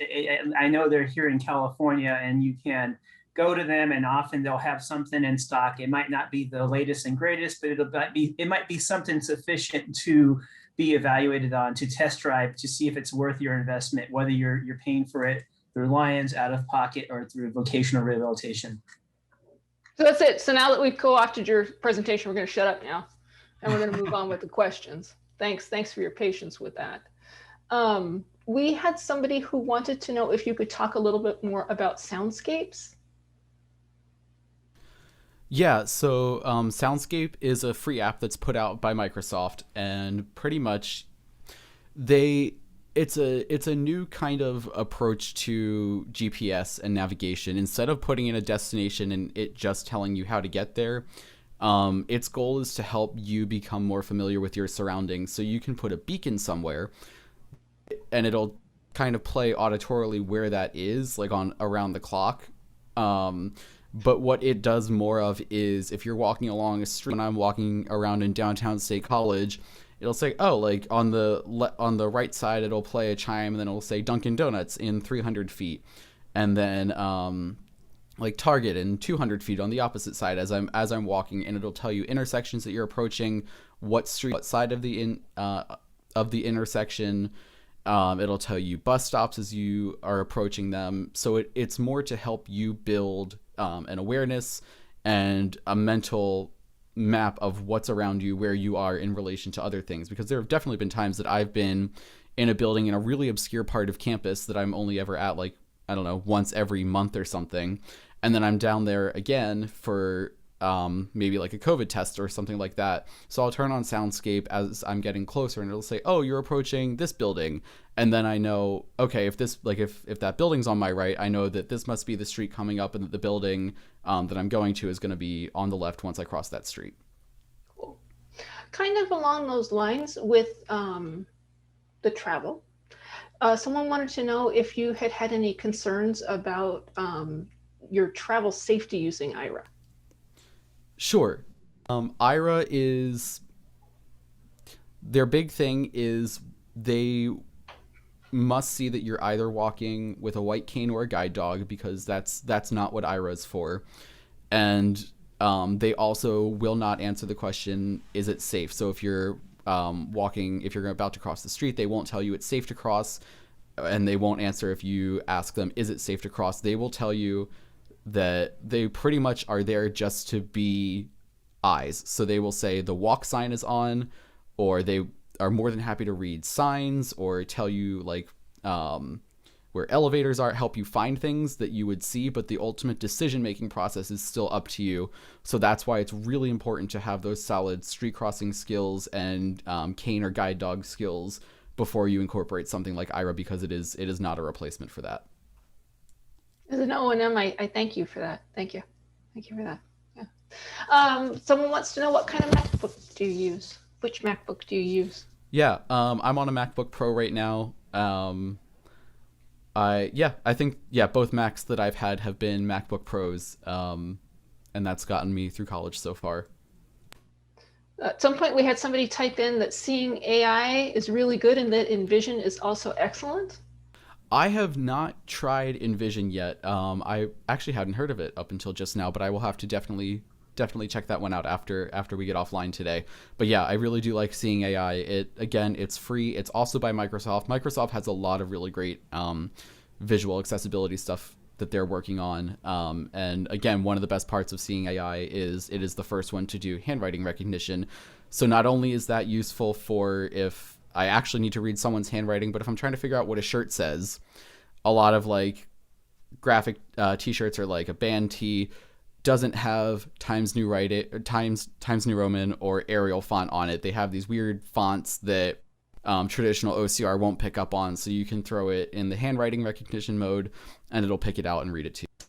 I know they're here in California, and you can go to them, and often they'll have something in stock. It might not be the latest and greatest, but it might be something sufficient to be evaluated on, to test drive, to see if it's worth your investment, whether you're paying for it through Lions, out of pocket, or through vocational rehabilitation. So that's it. So now that we've co-opted your presentation, we're going to shut up now, and we're going to move on with the questions. Thanks for your patience with that. We had somebody who wanted to know if you could talk a little bit more about Soundscapes. Yeah, so Soundscape is a free app that's put out by Microsoft, and pretty much it's a new kind of approach to GPS and navigation. Instead of putting in a destination and it just telling you how to get there, its goal is to help you become more familiar with your surroundings. So you can put a beacon somewhere, and it'll kind of play auditorily where that is, like on around the clock. But what it does more of is, if you're walking along a street, when I'm walking around in downtown State College, it'll say, oh, like on the right side, it'll play a chime, and then it'll say Dunkin' Donuts in 300 feet. And then like Target in 200 feet on the opposite side as I'm walking, and it'll tell you intersections that you're approaching, what street, what side of the intersection. It'll tell you bus stops as you are approaching them. So it's more to help you build an awareness and a mental map of what's around you, where you are in relation to other things. Because there have definitely been times that I've been in a building in a really obscure part of campus that I'm only ever at, like, I don't know, once every month or something. And then I'm down there again for maybe like a COVID test or something like that. So I'll turn on Soundscape as I'm getting closer, and it'll say, oh, you're approaching this building. And then I know, okay, if that building's on my right, I know that this must be the street coming up, and that the building that I'm going to is going to be on the left once I cross that street. Cool. Kind of along those lines with the travel, someone wanted to know if you had any concerns about your travel safety using Aira. Sure. Aira is, their big thing is they must see that you're either walking with a white cane or a guide dog, because that's not what Aira is for. And they also will not answer the question, is it safe? So if you're if you're about to cross the street, they won't tell you it's safe to cross, and they won't answer if you ask them, is it safe to cross? They will tell you that they pretty much are there just to be eyes. So they will say the walk sign is on, or they are more than happy to read signs or tell you like where elevators are, help you find things that you would see, but the ultimate decision-making process is still up to you. So that's why it's really important to have those solid street crossing skills and cane or guide dog skills before you incorporate something like Aira, because it is not a replacement for that. As an O&M, I thank you for that. Thank you. Thank you for that. Yeah. Someone wants to know, what kind of MacBook do you use? Which MacBook do you use? Yeah, I'm on a MacBook Pro right now. I think both Macs that I've had have been MacBook Pros, and that's gotten me through college so far. At some point, we had somebody type in that seeing AI is really good and that Envision is also excellent. I have not tried Envision yet. I actually hadn't heard of it up until just now, but I will have to definitely check that one out after we get offline today. But yeah, I really do like seeing AI. It's free. It's also by Microsoft. Microsoft has a lot of really great visual accessibility stuff that they're working on. And again, one of the best parts of seeing AI is it is the first one to do handwriting recognition. So not only is that useful for if I actually need to read someone's handwriting, but if I'm trying to figure out what a shirt says, a lot of like graphic t-shirts or like a band tee doesn't have Times New Roman or Arial font on it. They have these weird fonts that traditional OCR won't pick up on. So you can throw it in the handwriting recognition mode and it'll pick it out and read it to you.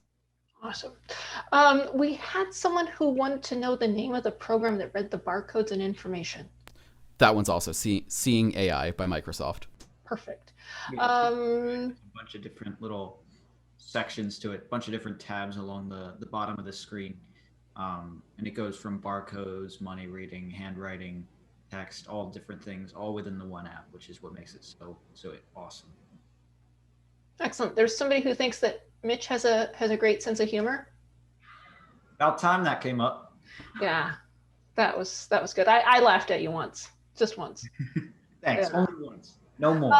Awesome. We had someone who wanted to know the name of the program that read the barcodes and information. That one's also Seeing AI by Microsoft. Perfect. A bunch of different little sections to it, a bunch of different tabs along the bottom of the screen. And it goes from barcodes, money reading, handwriting, text, all different things, all within the one app, which is what makes it so awesome. Excellent. There's somebody who thinks that Mitch has a great sense of humor. About time that came up. Yeah, that was good. I laughed at you once, just once. Thanks. Yeah. Only once. No more.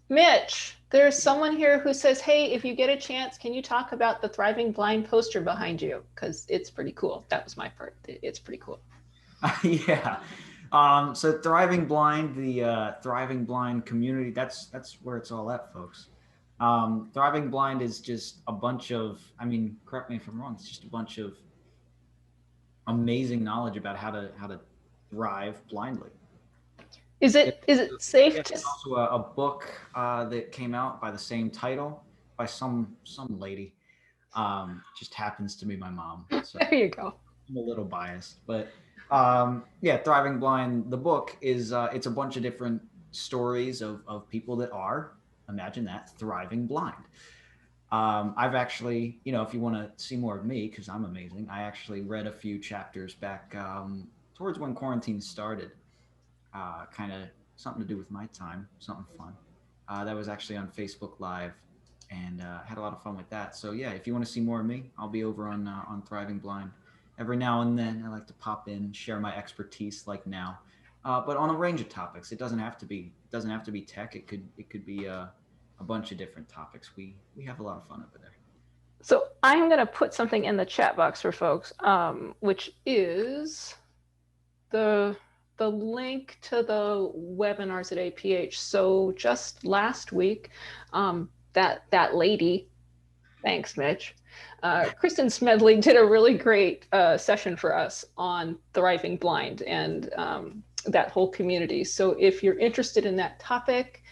Mitch, there's someone here who says, hey, if you get a chance, can you talk about the Thriving Blind poster behind you? Because it's pretty cool. That was my part. It's pretty cool. Yeah. So Thriving Blind, the Thriving Blind community, that's where it's all at, folks. Thriving Blind is just a bunch of, I mean, correct me if I'm wrong, it's just a bunch of amazing knowledge about how to thrive blindly. Is it safe to? There's also a book that came out by the same title by some lady. Just happens to be my mom. So There you go. I'm a little biased, but yeah, Thriving Blind, the book is it's a bunch of different stories of people that are, imagine that, thriving blind. I've actually, you know, if you want to see more of me, because I'm amazing, I actually read a few chapters back towards when quarantine started. Kind of something to do with my time, something fun. That was actually on Facebook Live, and had a lot of fun with that. So yeah, if you want to see more of me, I'll be over on Thriving Blind. Every now and then, I like to pop in, share my expertise, like now, but on a range of topics. It doesn't have to be tech. It could be a bunch of different topics. We have a lot of fun over there. So I'm going to put something in the chat box for folks, which is the link to the webinars at APH. So just last week, that lady, thanks, Mitch, Kristen Smedley did a really great session for us on Thriving Blind and that whole community. So if you're interested in that topic,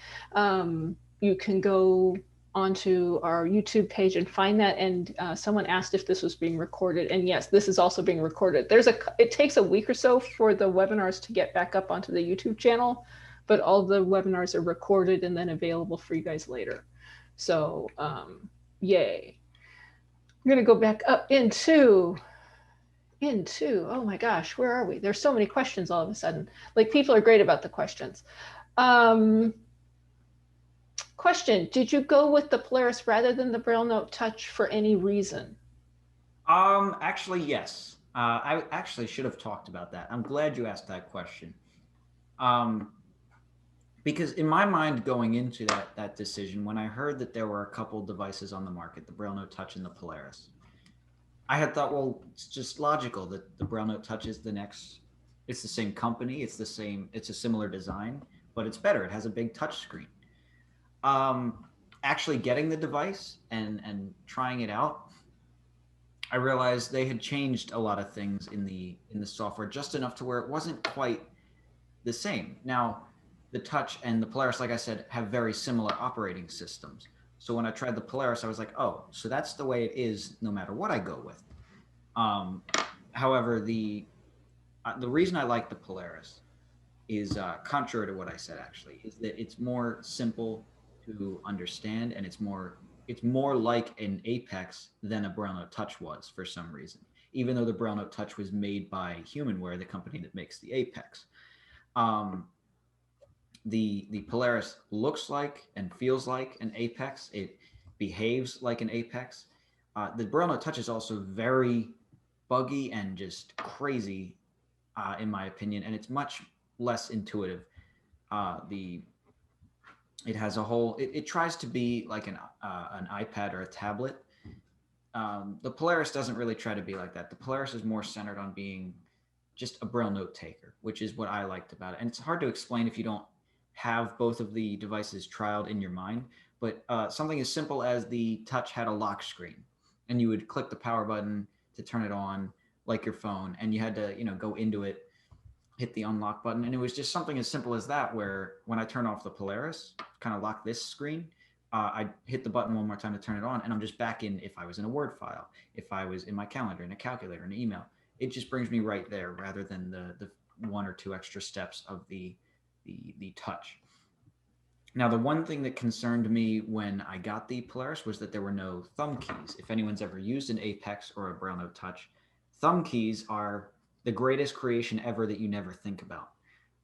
you can go onto our YouTube page and find that. And someone asked if this was being recorded, and yes, this is also being recorded. It takes a week or so for the webinars to get back up onto the YouTube channel, but all the webinars are recorded and then available for you guys later. So yay. I'm gonna go back up into, oh my gosh, where are we? There's so many questions all of a sudden. Like, people are great about the questions. Question, did you go with the Polaris rather than the Braille Note Touch for any reason? Actually, yes. I actually should have talked about that. I'm glad you asked that question. Because in my mind, going into that decision, when I heard that there were a couple devices on the market, the Braille Note Touch and the Polaris, I had thought, well, it's just logical that the Braille Note Touch is the next. It's the same company, it's a similar design, but it's better. It has a big touch screen. Actually getting the device and trying it out, I realized they had changed a lot of things in the software, just enough to where it wasn't quite the same. Now, the Touch and the Polaris, like I said, have very similar operating systems. So when I tried the Polaris, I was like, oh, so that's the way it is no matter what I go with. However, the reason I like the Polaris is contrary to what I said, actually, is that it's more simple to understand, and it's more like an Apex than a Braille Note Touch was for some reason, even though the Braille Note Touch was made by Humanware, the company that makes the Apex. The Polaris looks like and feels like an Apex. It behaves like an Apex. The Braille Note Touch is also very buggy and just crazy, in my opinion, and it's much less intuitive. It has a whole. It tries to be like an iPad or a tablet. The Polaris doesn't really try to be like that. The Polaris is more centered on being just a Braille note taker, which is what I liked about it. And it's hard to explain if you don't have both of the devices trialed in your mind. But something as simple as the Touch had a lock screen, and you would click the power button to turn it on, like your phone, and you had to, go into it, hit the unlock button. And it was just something as simple as that, where when I turn off the Polaris, kind of lock this screen, I hit the button one more time to turn it on, and I'm just back in. If I was in a Word file, if I was in my calendar, in a calculator, an email, it just brings me right there rather than the one or two extra steps of the Touch. Now, the one thing that concerned me when I got the Polaris was that there were no thumb keys. If anyone's ever used an Apex or a Braille Note Touch, thumb keys are the greatest creation ever that you never think about.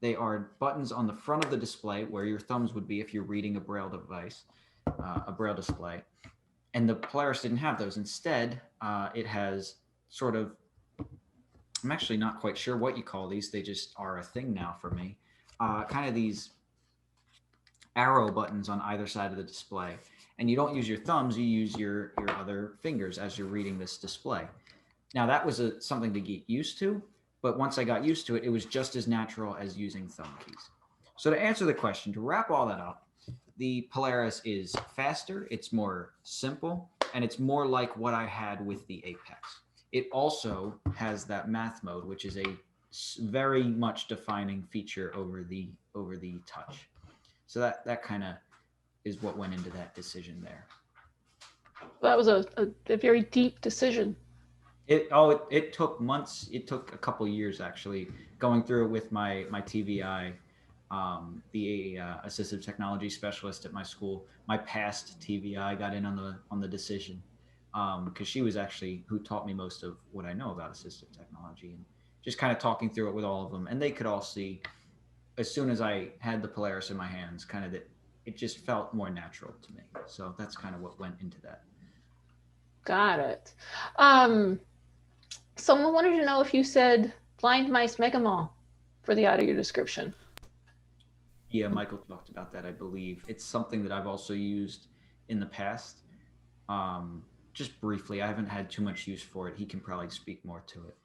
They are buttons on the front of the display where your thumbs would be if you're reading a Braille device, a Braille display. And the Polaris didn't have those. Instead, it has sort of, I'm actually not quite sure what you call these. They just are a thing now for me. Kind of these arrow buttons on either side of the display. And you don't use your thumbs, you use your other fingers as you're reading this display. Now that was something to get used to, but once I got used to it, it was just as natural as using thumb keys. So to answer the question, to wrap all that up, the Polaris is faster, it's more simple, and it's more like what I had with the Apex. It also has that math mode, which is a very much defining feature over the touch. So that kind of is what went into that decision there. That was a very deep decision. It took months. It took a couple years actually going through it with my TVI, the assistive technology specialist at my school. My past TVI got in on the decision because she was actually who taught me most of what I know about assistive technology, and just kind of talking through it with all of them. And they could all see as soon as I had the Polaris in my hands, kind of that it just felt more natural to me. So that's kind of what went into that. Got it. Someone wanted to know if you said blind mice megamall for the audio description. Yeah, Michael talked about that, I believe. It's something that I've also used in the past. Just briefly, I haven't had too much use for it. He can probably speak more to it.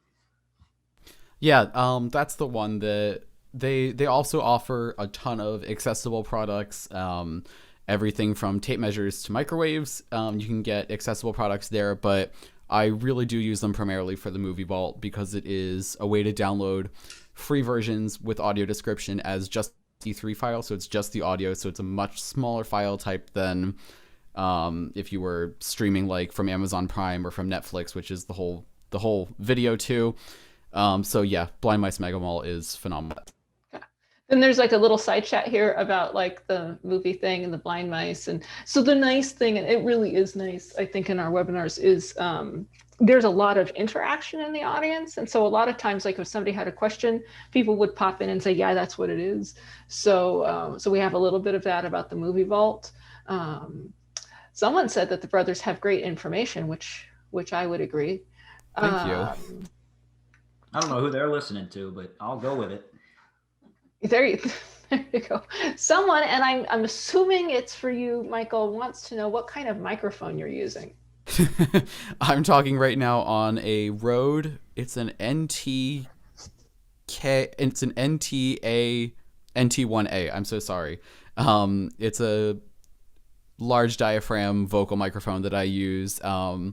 Yeah, that's the one that they also offer a ton of accessible products. Everything from tape measures to microwaves. You can get accessible products there, but I really do use them primarily for the Movie Vault because it is a way to download free versions with audio description as just MP3 file. So it's just the audio. So it's a much smaller file type than if you were streaming like from Amazon Prime or from Netflix, which is the whole video too. So yeah, Blind Mice Megamall is phenomenal. Then there's like a little side chat here about like the movie thing and the blind mice. And so the nice thing, and it really is nice, I think, in our webinars is there's a lot of interaction in the audience. And so a lot of times, like if somebody had a question, people would pop in and say, yeah, that's what it is. So we have a little bit of that about the Movie Vault. Someone said that the brothers have great information, which I would agree. Thank you. I don't know who they're listening to, but I'll go with it. There you go. Someone, and I'm assuming it's for you, Michael, wants to know what kind of microphone you're using. I'm talking right now on a Rode. It's an NT1A. I'm so sorry. It's a large diaphragm vocal microphone that I use to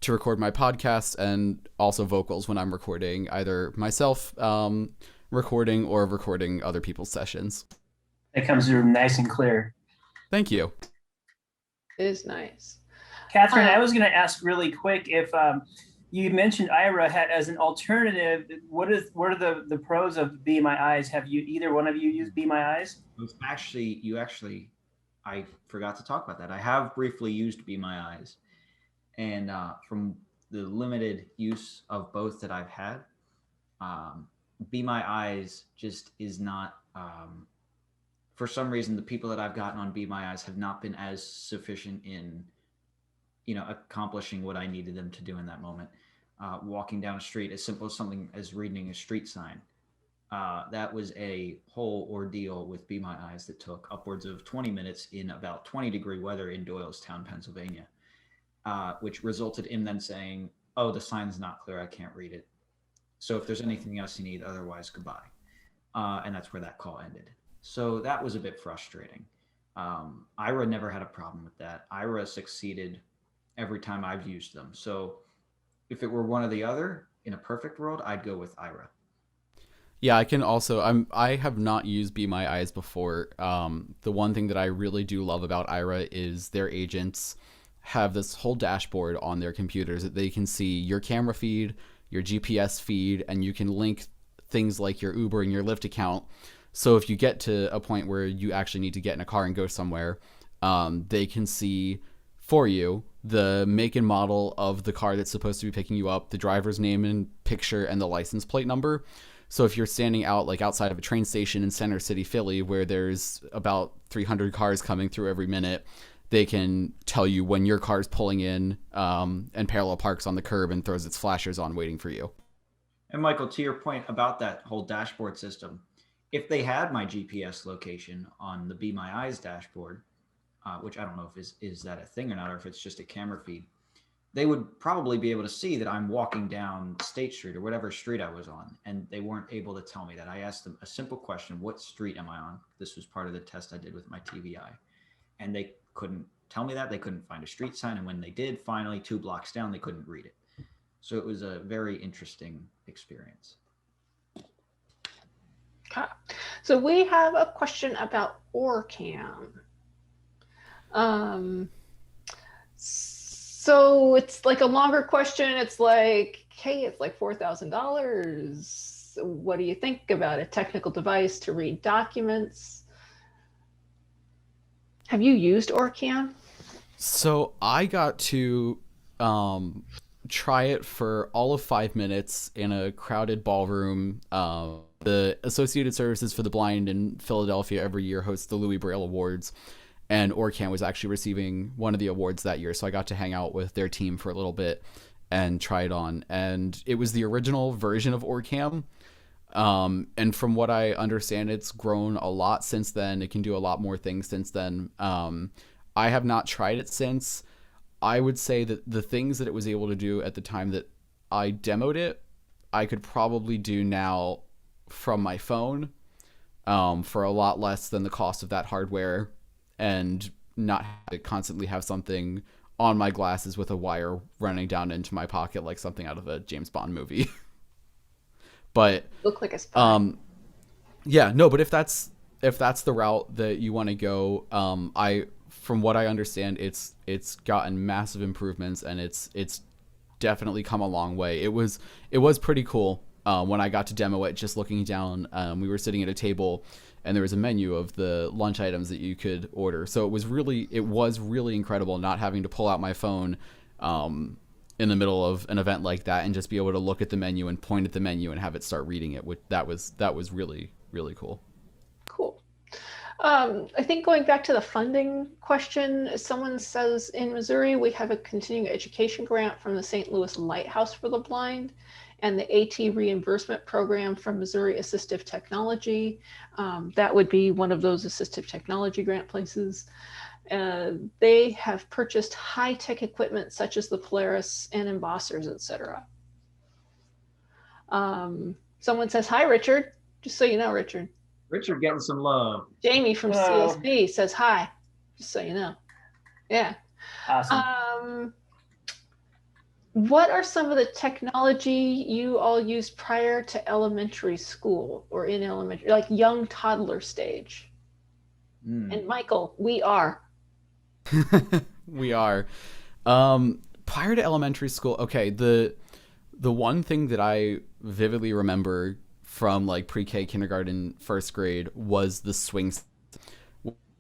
record my podcasts and also vocals when I'm recording either myself recording or recording other people's sessions. It comes through nice and clear. Thank you. It is nice. Catherine, I was going to ask really quick if you mentioned Ira as an alternative. What are the pros of Be My Eyes? Have you either one of you used Be My Eyes? I forgot to talk about that. I have briefly used Be My Eyes, and from the limited use of both that I've had, Be My Eyes just is not, for some reason, the people that I've gotten on Be My Eyes have not been as sufficient in, accomplishing what I needed them to do in that moment. Walking down a street, as simple as something as reading a street sign. That was a whole ordeal with Be My Eyes that took upwards of 20 minutes in about 20-degree weather in Doylestown, Pennsylvania, which resulted in them saying, oh, the sign's not clear, I can't read it. So if there's anything else you need, otherwise, goodbye. And that's where that call ended. So that was a bit frustrating. Ira never had a problem with that. Ira succeeded every time I've used them. So if it were one or the other, in a perfect world, I'd go with Ira. Yeah, I can also, I have not used Be My Eyes before. The one thing that I really do love about Ira is their agents have this whole dashboard on their computers that they can see your camera feed, your GPS feed, and you can link things like your Uber and your Lyft account. So if you get to a point where you actually need to get in a car and go somewhere, they can see for you the make and model of the car that's supposed to be picking you up, the driver's name and picture, and the license plate number. So if you're standing out like outside of a train station in Center City, Philly, where there's about 300 cars coming through every minute, they can tell you when your car's pulling in and parallel parks on the curb and throws its flashers on waiting for you. And Michael, to your point about that whole dashboard system, if they had my GPS location on the Be My Eyes dashboard, which I don't know if is that a thing or not, or if it's just a camera feed, they would probably be able to see that I'm walking down State Street or whatever street I was on, and they weren't able to tell me that. I asked them a simple question: what street am I on? This was part of the test I did with my TVI, and they couldn't tell me that. They couldn't find a street sign, and when they did, finally 2 blocks down, they couldn't read it. So it was a very interesting experience. Okay. So we have a question about OrCam. So it's like a longer question. It's like, hey, it's like $4,000. What do you think about a technical device to read documents? Have you used OrCam? So I got to try it for all of 5 minutes in a crowded ballroom. The Associated Services for the Blind in Philadelphia every year hosts the Louis Braille Awards, and OrCam was actually receiving one of the awards that year. So I got to hang out with their team for a little bit and try it on. And it was the original version of OrCam. And from what I understand, it's grown a lot since then. It can do a lot more things since then. I have not tried it since. I would say that the things that it was able to do at the time that I demoed it, I could probably do now from my phone for a lot less than the cost of that hardware, and not have to constantly have something on my glasses with a wire running down into my pocket like something out of a James Bond movie. But Look like a spy. yeah, no, but if that's the route that you want to go, from what I understand, it's gotten massive improvements, and it's definitely come a long way. It was pretty cool when I got to demo it. Just looking down, we were sitting at a table, and there was a menu of the lunch items that you could order. So it was really incredible not having to pull out my phone in the middle of an event like that, and just be able to look at the menu and point at the menu and have it start reading it. That was really, really cool. Cool. I think going back to the funding question, someone says in Missouri, we have a continuing education grant from the St. Louis Lighthouse for the Blind and the AT reimbursement program from Missouri Assistive Technology. That would be one of those assistive technology grant places. They have purchased high-tech equipment such as the Polaris and embossers, etc. Someone says, hi, Richard. Just so you know, Richard. Richard getting some love. Jamie from CSB says hi, just so you know. Yeah. Awesome. What are some of the technology you all used prior to elementary school or in elementary, like young toddler stage? And Michael, we are. We are. Prior to elementary school, okay, the one thing that I vividly remember from like pre-K, kindergarten, first grade was the swing.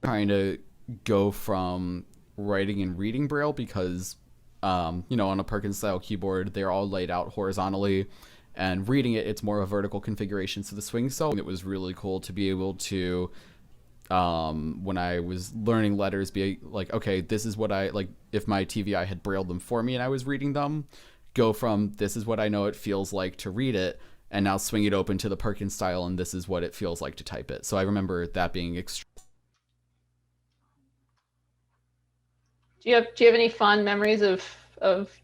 Trying to go from writing and reading Braille because, on a Perkins style keyboard, they're all laid out horizontally, and reading it, it's more of a vertical configuration. So the swing cell, it was really cool to be able to, when I was learning letters, be like, okay, this is what I like. If my TVI had brailled them for me and I was reading them, go from this is what I know it feels like to read it, and now swing it open to the Perkins style, and this is what it feels like to type it. So I remember that being extreme. Do you have any fond memories of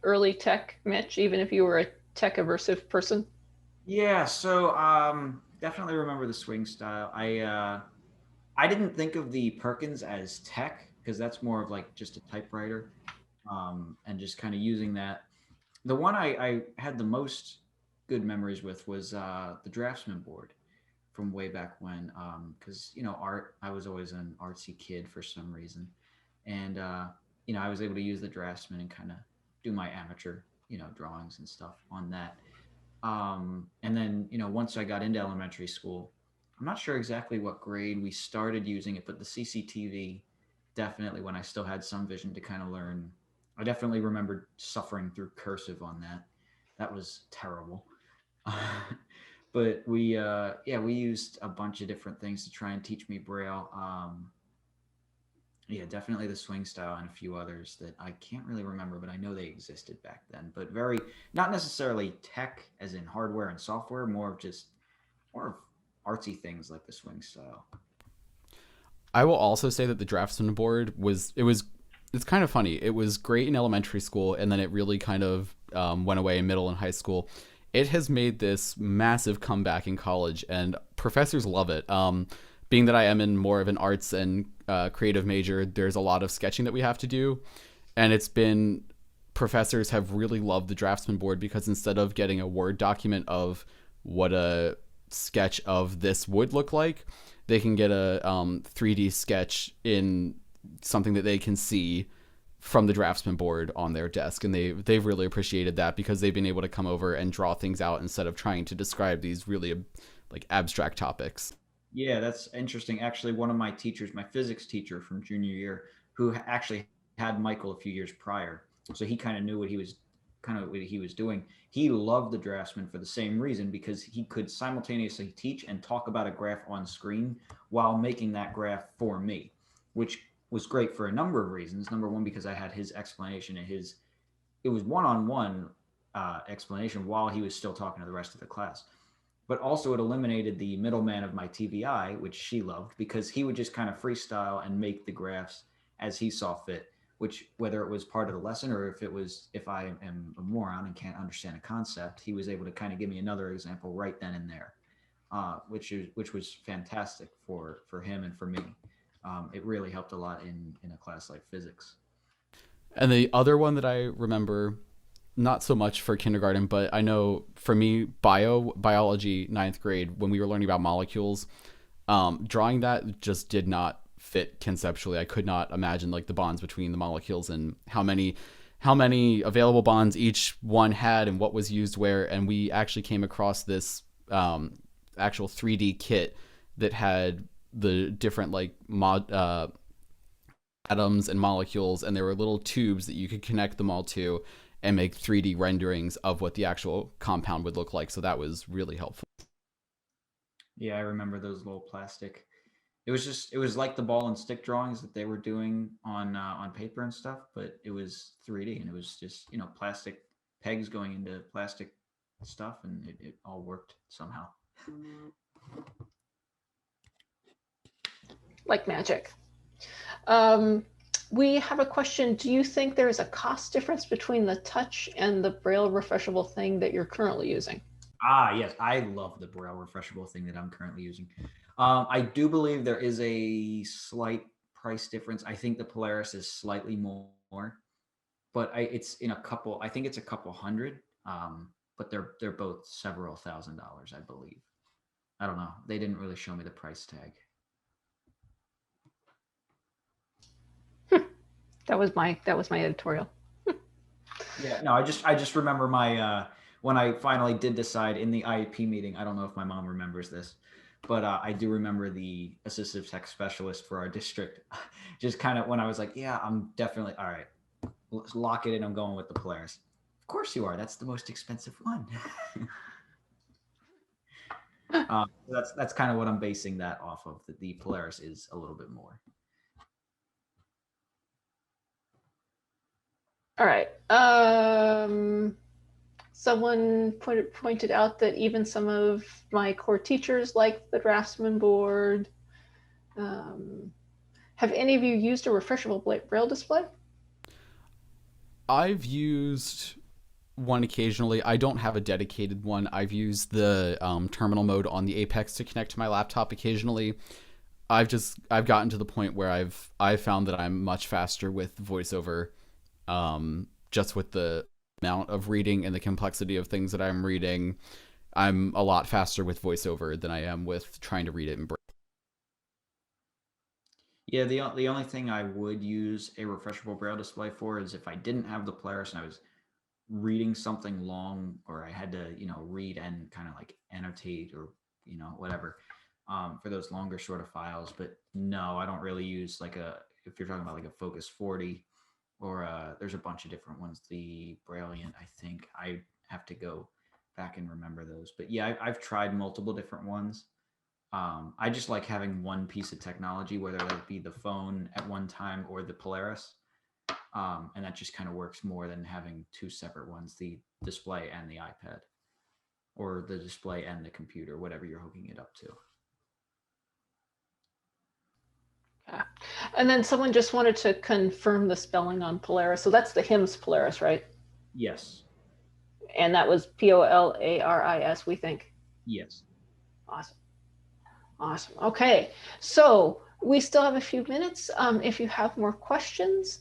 early tech, Mitch, even if you were a tech-aversive person? Yeah, so definitely remember the swing style. I didn't think of the Perkins as tech because that's more of like just a typewriter, and just kind of using that. The one I had the most good memories with was the Draftsman board from way back when, because art. I was always an artsy kid for some reason, and I was able to use the Draftsman and kind of do my amateur drawings and stuff on that. And then once I got into elementary school, I'm not sure exactly what grade we started using it, but the CCTV, definitely when I still had some vision to kind of learn. I definitely remembered suffering through cursive on that. That was terrible. But we used a bunch of different things to try and teach me Braille. Yeah, definitely the swing style and a few others that I can't really remember, but I know they existed back then. But not necessarily tech as in hardware and software, more of artsy things like the swing style. I will also say that the Draftsman board it's kind of funny. It was great in elementary school, and then it really kind of went away in middle and high school. It has made this massive comeback in college, and professors love it. Being that I am in more of an arts and creative major, there's a lot of sketching that we have to do, and professors have really loved the Draftsman board because instead of getting a Word document of what a sketch of this would look like, they can get a 3D sketch in something that they can see from the Draftsman board on their desk, and they've really appreciated that because they've been able to come over and draw things out instead of trying to describe these really like abstract topics. Yeah, that's interesting. Actually, one of my teachers, my physics teacher from junior year, who actually had Michael a few years prior, so he kind of knew what he was doing. He loved the Draftsman for the same reason, because he could simultaneously teach and talk about a graph on screen while making that graph for me, which was great for a number of reasons. Number one, because I had his explanation and it was one-on-one explanation while he was still talking to the rest of the class. But also it eliminated the middleman of my TVI, which she loved, because he would just kind of freestyle and make the graphs as he saw fit, which whether it was part of the lesson or if I am a moron and can't understand a concept, he was able to kind of give me another example right then and there, which was fantastic for him and for me. It really helped a lot in a class like physics. And the other one that I remember, not so much for kindergarten, but I know for me, biology, 9th grade, when we were learning about molecules, drawing that just did not fit conceptually. I could not imagine like the bonds between the molecules and how many available bonds each one had and what was used where. And we actually came across this actual 3D kit that had the different like atoms and molecules, and there were little tubes that you could connect them all to and make 3D renderings of what the actual compound would look like. So that was really helpful. Yeah, I remember those little plastic. It was like the ball and stick drawings that they were doing on paper and stuff, but it was 3D, and it was just, plastic pegs going into plastic stuff, and it all worked somehow. Like magic. We have a question. Do you think there is a cost difference between the touch and the Braille refreshable thing that you're currently using? Yes, I love the Braille refreshable thing that I'm currently using. I do believe there is a slight price difference. I think the Polaris is slightly more, but I think it's a couple hundred. But they're both several $1,000s, I believe. I don't know. They didn't really show me the price tag. That was my editorial. Yeah, no, I just remember my when I finally did decide in the IEP meeting. I don't know if my mom remembers this, but I do remember the assistive tech specialist for our district just kind of when I was like, yeah, I'm definitely all right. Let's lock it in. I'm going with the Polaris. Of course you are. That's the most expensive one. That's kind of what I'm basing that off of. That the Polaris is a little bit more. All right. Someone pointed out that even some of my core teachers like the Draftsman board. Have any of you used a refreshable Braille display? I've used one occasionally. I don't have a dedicated one. I've used the terminal mode on the Apex to connect to my laptop occasionally. I've gotten to the point where I've found that I'm much faster with VoiceOver, just with the amount of reading and the complexity of things that I'm reading. I'm a lot faster with VoiceOver than I am with trying to read it in Braille. Yeah, the only thing I would use a refreshable Braille display for is if I didn't have the Polaris and I was reading something long, or I had to, read and kind of like annotate or, whatever, for those longer sort of files. But no, I don't really use if you're talking about like a Focus 40 or there's a bunch of different ones. The Brailliant, I think I have to go back and remember those. But yeah, I've tried multiple different ones. I just like having one piece of technology, whether that be the phone at one time or the Polaris. And that just kind of works more than having two separate ones, the display and the iPad, or the display and the computer, whatever you're hooking it up to. And then someone just wanted to confirm the spelling on Polaris. So that's the HIMS Polaris, right? Yes. And that was Polaris, we think. Yes. Awesome. Awesome. Okay. So we still have a few minutes. If you have more questions,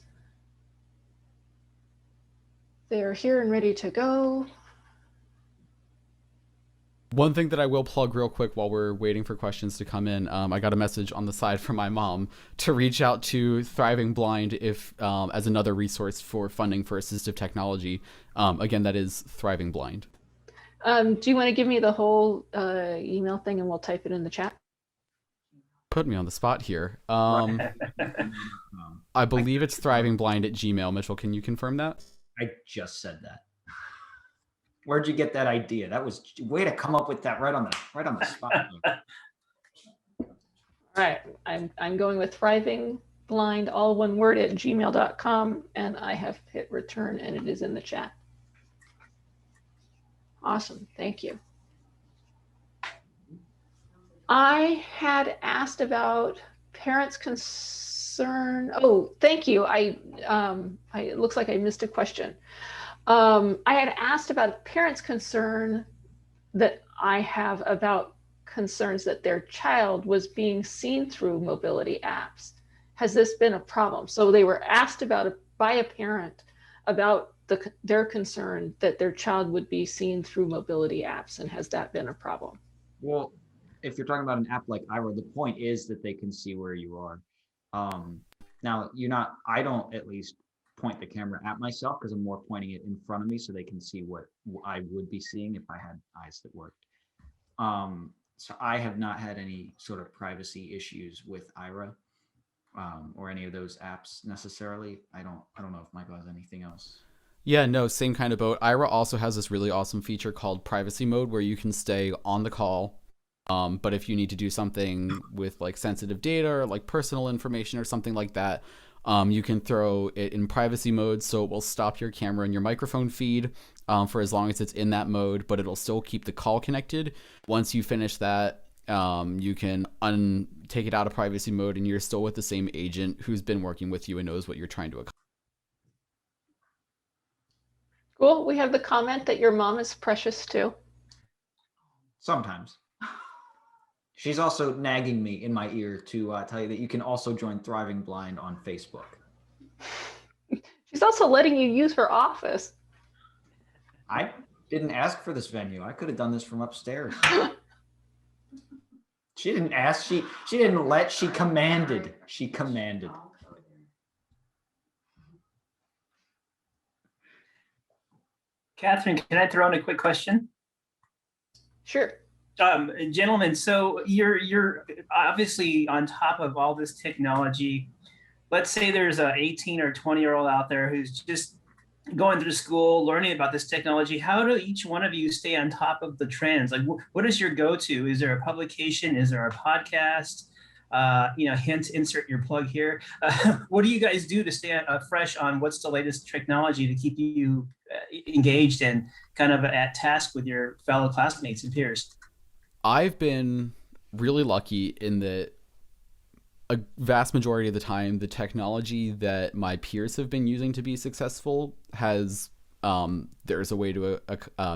they're here and ready to go. One thing that I will plug real quick while we're waiting for questions to come in, I got a message on the side from my mom to reach out to Thriving Blind if as another resource for funding for assistive technology. Again, that is Thriving Blind. Do you want to give me the whole email thing and we'll type it in the chat? Put me on the spot here. I believe it's thrivingblind@gmail. Mitchell, can you confirm that? I just said that. Where'd you get that idea? That was way to come up with that right on the spot. All right, I'm going with Thriving Blind, all one word, at gmail.com, and I have hit return, and it is in the chat. Awesome, thank you. I had asked about parents' concern. Oh, thank you. It looks like I missed a question. I had asked about parents' concern that I have about concerns that their child was being seen through mobility apps. Has this been a problem? So they were asked about by a parent about their concern that their child would be seen through mobility apps, and has that been a problem? Well, if you're talking about an app like Ira, the point is that they can see where you are. Now, I don't at least point the camera at myself because I'm more pointing it in front of me so they can see what I would be seeing if I had eyes that worked. So I have not had any sort of privacy issues with Ira or any of those apps necessarily. I don't know if Michael has anything else. Yeah, no, same kind of boat. Ira also has this really awesome feature called privacy mode where you can stay on the call. But if you need to do something with like sensitive data or like personal information or something like that, you can throw it in privacy mode, so it will stop your camera and your microphone feed for as long as it's in that mode, but it'll still keep the call connected. Once you finish that, you can take it out of privacy mode and you're still with the same agent who's been working with you and knows what you're trying to accomplish. Cool. We have the comment that your mom is precious too. Sometimes. She's also nagging me in my ear to tell you that you can also join Thriving Blind on Facebook. She's also letting you use her office. I didn't ask for this venue. I could have done this from upstairs. She didn't ask. She didn't let. She commanded. She commanded. Catherine, can I throw in a quick question? Sure. Gentlemen, so you're obviously on top of all this technology. Let's say there's a 18 or 20-year-old out there who's just going through school, learning about this technology. How do each one of you stay on top of the trends? Like, what is your go-to? Is there a publication? Is there a podcast? Hint, insert your plug here. What do you guys do to stay fresh on what's the latest technology to keep you engaged and kind of at task with your fellow classmates and peers? I've been really lucky in that a vast majority of the time, the technology that my peers have been using to be successful has there's a way to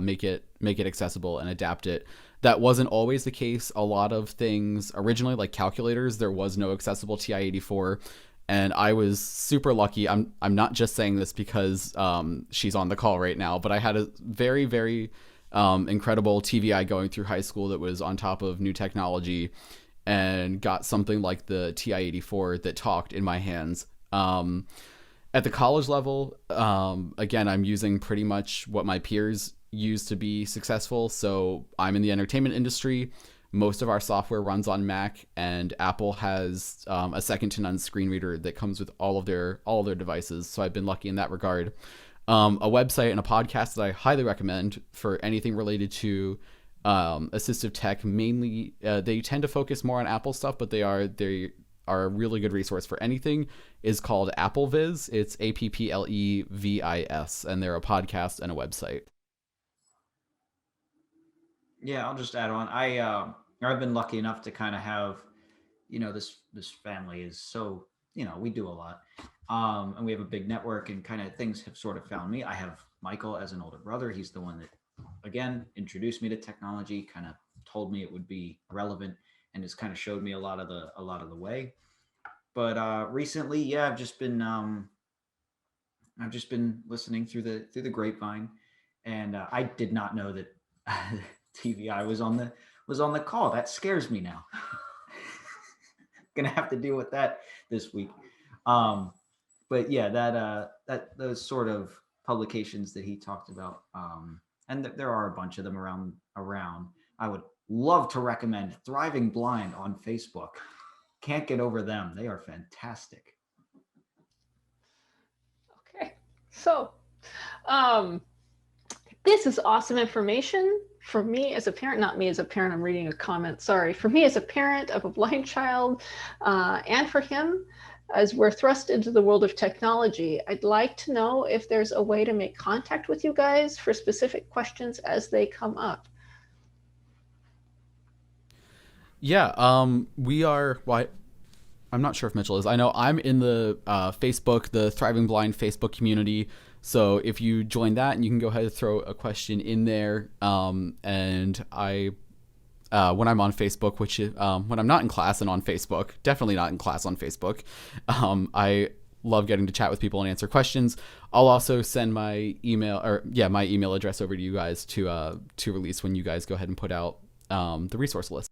make it accessible and adapt it. That wasn't always the case. A lot of things originally, like calculators, there was no accessible TI-84, and I was super lucky. I'm not just saying this because she's on the call right now, but I had a very, very incredible TVI going through high school that was on top of new technology and got something like the TI-84 that talked in my hands. At the college level, again, I'm using pretty much what my peers use to be successful. So I'm in the entertainment industry. Most of our software runs on Mac, and Apple has a second to none screen reader that comes with all of their devices. So I've been lucky in that regard. A website and a podcast that I highly recommend for anything related to assistive tech. Mainly, they tend to focus more on Apple stuff, but they are a really good resource for anything, is called AppleViz. It's AppleVis, and they're a podcast and a website. Yeah, I'll just add on. I've been lucky enough to kind of have, this family is so you know, we do a lot. And we have a big network, and kind of things have sort of found me. I have Michael as an older brother. He's the one that, again, introduced me to technology, kind of told me it would be relevant, and has kind of showed me a lot of the way. But recently, yeah, I've just been listening through the grapevine, and I did not know that TVI was on the call. That scares me now. Gonna have to deal with that this week. But yeah, that those sort of publications that he talked about, and there are a bunch of them around. I would love to recommend Thriving Blind on Facebook. Can't get over them. They are fantastic. Okay, so this is awesome information for me as a parent, not me as a parent, I'm reading a comment, sorry. For me as a parent of a blind child, and for him, as we're thrust into the world of technology, I'd like to know if there's a way to make contact with you guys for specific questions as they come up. Yeah, we are. Well, I'm not sure if Mitchell is. I know I'm in the Facebook, the Thriving Blind Facebook community. So if you join that, and you can go ahead and throw a question in there. And I, when I'm on Facebook, which when I'm not in class and on Facebook, definitely not in class on Facebook, I love getting to chat with people and answer questions. I'll also send my email address over to you guys to release when you guys go ahead and put out the resource list.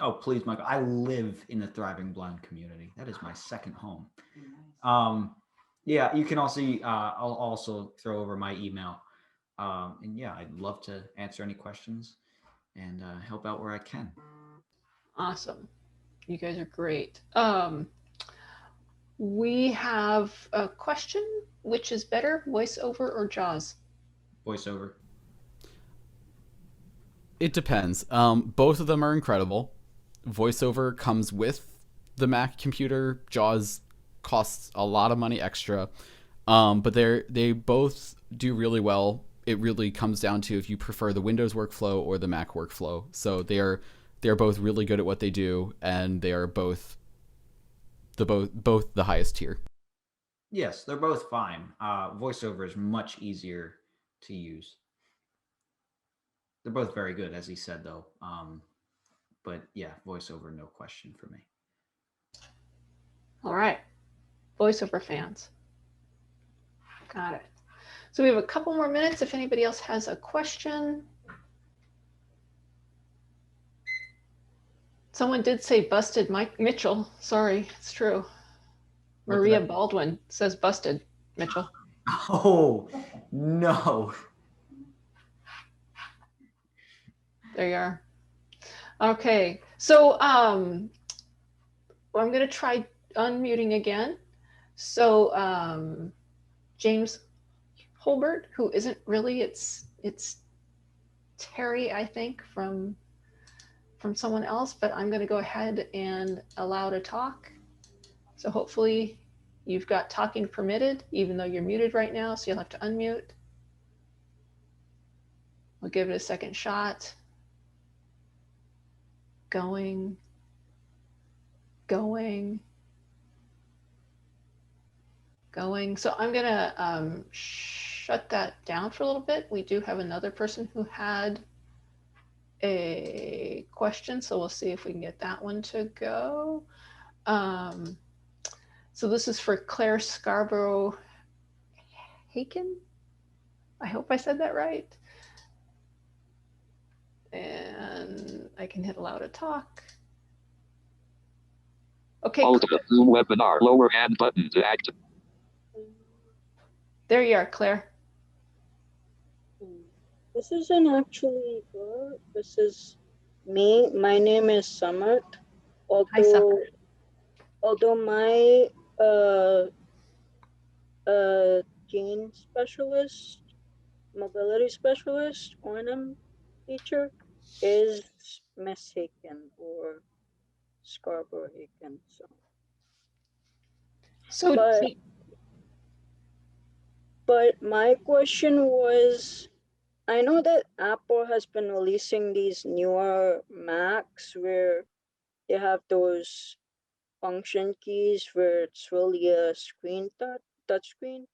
Oh, please, Michael. I live in the Thriving Blind community. That is my second home. Yeah, you can also, I'll also throw over my email. And yeah, I'd love to answer any questions and help out where I can. Awesome. You guys are great. We have a question, which is better, VoiceOver or JAWS? VoiceOver. It depends. Both of them are incredible. VoiceOver comes with the Mac computer. JAWS costs a lot of money extra, but they both do really well. It really comes down to if you prefer the Windows workflow or the Mac workflow. So they're both really good at what they do, and they are both the highest tier. Yes, they're both fine. VoiceOver is much easier to use. They're both very good, as he said, though. But yeah, VoiceOver, no question for me. All right, VoiceOver fans. Got it. So we have a couple more minutes if anybody else has a question. Someone did say busted Mike Mitchell. Sorry, it's true. Maria Baldwin says busted Mitchell. Oh, no. There you are. Okay, so I'm going to try unmuting again. So James Holbert, who isn't really, it's Terry, I think, from someone else, but I'm going to go ahead and allow to talk. So hopefully you've got talking permitted, even though you're muted right now, so you'll have to unmute. We'll give it a second shot. Going. So I'm gonna shut that down for a little bit. We do have another person who had a question, so we'll see if we can get that one to go. So this is for Claire Scarborough Haken. I hope I said that right. And I can hit allow to talk. Okay. Hold the Zoom webinar lower hand button to activate. There you are, Claire. This isn't actually her. This is me. My name is Samart. Hi, Samart. Although my gene specialist, mobility specialist, O&M teacher is Miss Haken or Scarborough Haken. But my question was, I know that Apple has been releasing these newer Macs where they have those function keys where it's really a touch screen.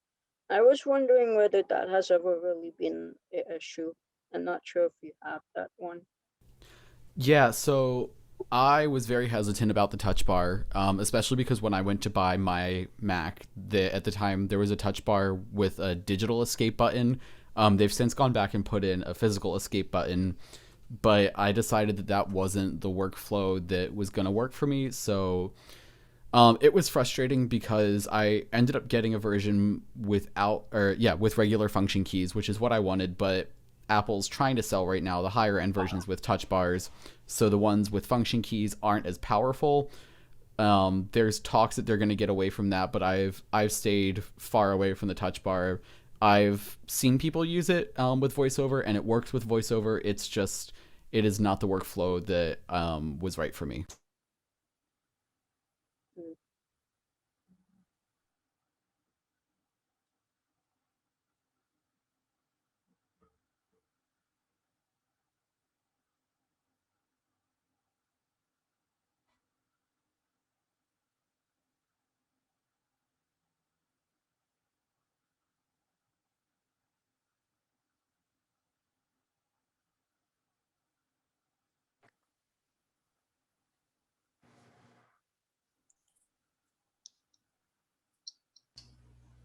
I was wondering whether that has ever really been an issue. I'm not sure if you have that one. Yeah, so I was very hesitant about the touch bar, especially because when I went to buy my Mac, at the time there was a touch bar with a digital escape button. They've since gone back and put in a physical escape button, but I decided that that wasn't the workflow that was going to work for me. So it was frustrating because I ended up getting a version with regular function keys, which is what I wanted, but Apple's trying to sell right now the higher end versions with touch bars. So the ones with function keys aren't as powerful. There's talks that they're going to get away from that, but I've stayed far away from the touch bar. I've seen people use it with VoiceOver, and it works with VoiceOver. It's just, it is not the workflow that was right for me.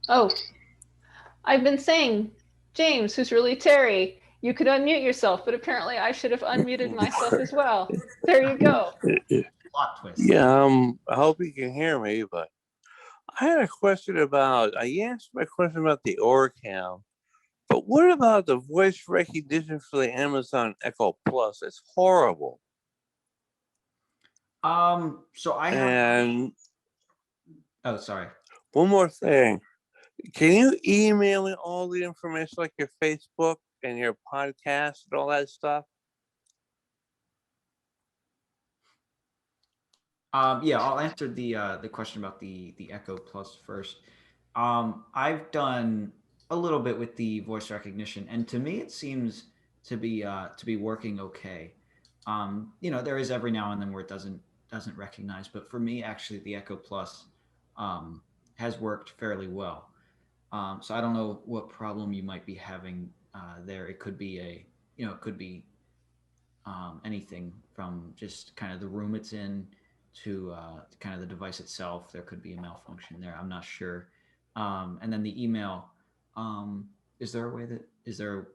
Oh, I've been saying, James, who's really Terry, you could unmute yourself, but apparently I should have unmuted myself as well. There you go. Plot twist. Yeah, I hope you can hear me, but I had a question I answered my question about the Orcam, but what about the voice recognition for the Amazon Echo Plus? It's horrible. So I have. And oh, sorry. One more thing. Can you email me all the information, like your Facebook and your podcast and all that stuff? Yeah, I'll answer the question about the Echo Plus first. I've done a little bit with the voice recognition, and to me, it seems to be working okay. There is every now and then where it doesn't recognize, but for me, actually, the Echo Plus has worked fairly well. So I don't know what problem you might be having there. It could be anything from just kind of the room it's in to kind of the device itself. There could be a malfunction there. I'm not sure. And then the email, is there a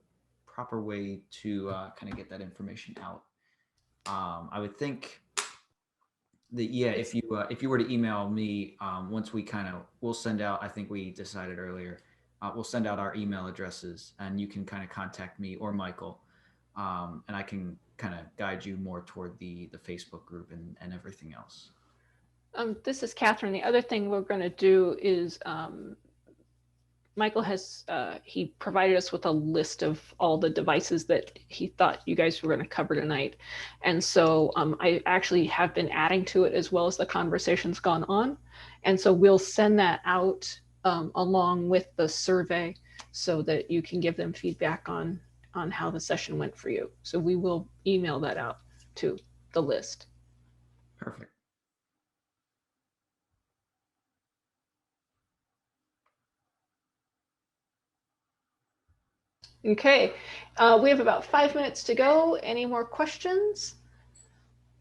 proper way to kind of get that information out? I would think that, yeah, if you were to email me, once we'll send out, I think we decided earlier, we'll send out our email addresses, and you can kind of contact me or Michael, and I can kind of guide you more toward the Facebook group and everything else. This is Catherine. The other thing we're going to do is Michael has he provided us with a list of all the devices that he thought you guys were going to cover tonight, and so I actually have been adding to it as well as the conversation's gone on, and so we'll send that out along with the survey so that you can give them feedback on how the session went for you. So we will email that out to the list. Perfect. Okay, we have about 5 minutes to go. Any more questions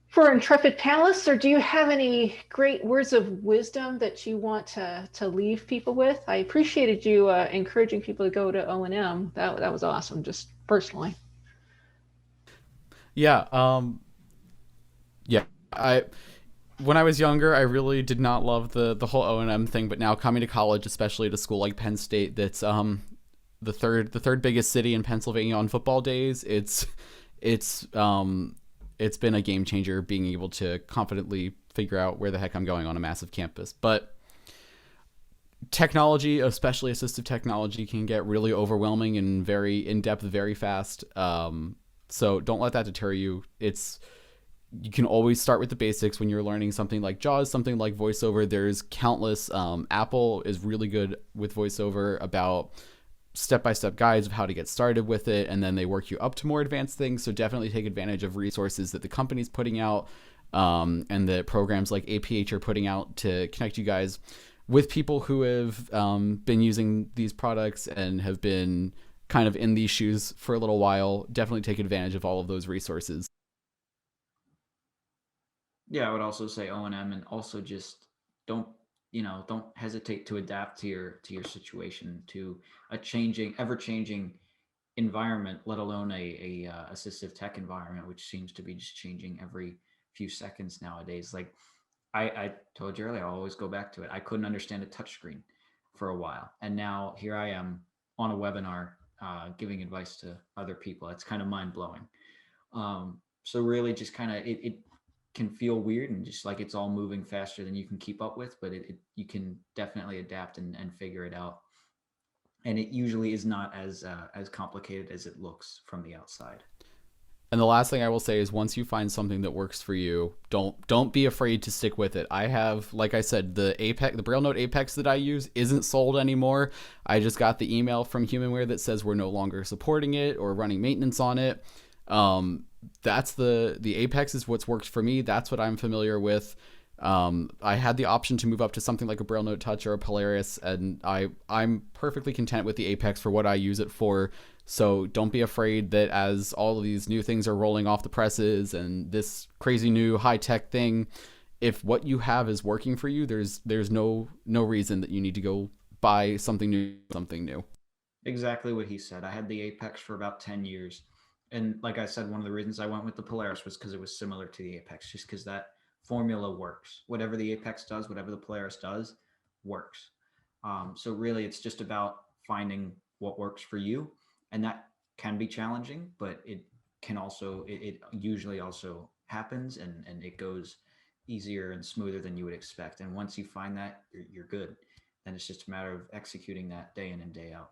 for intrepid panelists, or do you have any great words of wisdom that you want to leave people with? I appreciated you encouraging people to go to O&M. That was awesome, just personally. Yeah. When I was younger, I really did not love the whole O&M thing, but now coming to college, especially at a school like Penn State, that's the third biggest city in Pennsylvania on football days, it's been a game changer being able to confidently figure out where the heck I'm going on a massive campus. But technology, especially assistive technology, can get really overwhelming and very in-depth very fast. So don't let that deter you. You can always start with the basics when you're learning something like JAWS, something like VoiceOver. There's countless, Apple is really good with VoiceOver about step-by-step guides of how to get started with it, and then they work you up to more advanced things. So definitely take advantage of resources that the company's putting out. and the programs like APH are putting out to connect you guys with people who have been using these products and have been kind of in these shoes for a little while. Definitely take advantage of all of those resources. Yeah, I would also say O&M, and also just don't don't hesitate to adapt to your situation, to a changing, ever changing environment, let alone a assistive tech environment, which seems to be just changing every few seconds nowadays. Like I told you earlier, I always go back to it. I couldn't understand a touchscreen for a while, and now here I am on a webinar giving advice to other people. It's kind of mind blowing. So really, just kind of it can feel weird and just like it's all moving faster than you can keep up with, but you can definitely adapt and figure it out. And it usually is not as complicated as it looks from the outside. And the last thing I will say is, once you find something that works for you, don't be afraid to stick with it. I have, like I said, the Braille Note Apex that I use isn't sold anymore. I just got the email from HumanWare that says we're no longer supporting it or running maintenance on it. That's the Apex is what's worked for me. That's what I'm familiar with. I had the option to move up to something like a Braille Note Touch or a Polaris, and I'm perfectly content with the Apex for what I use it for. So don't be afraid that as all of these new things are rolling off the presses and this crazy new high-tech thing, if what you have is working for you, there's no reason that you need to go buy something new. Exactly what he said. I had the Apex for about 10 years. And like I said, one of the reasons I went with the Polaris was because it was similar to the Apex, just because that formula works. Whatever the Apex does, whatever the Polaris does, works. So really, it's just about finding what works for you. And that can be challenging, but it can also, it usually also happens, and it goes easier and smoother than you would expect. And once you find that, you're good. And it's just a matter of executing that day in and day out.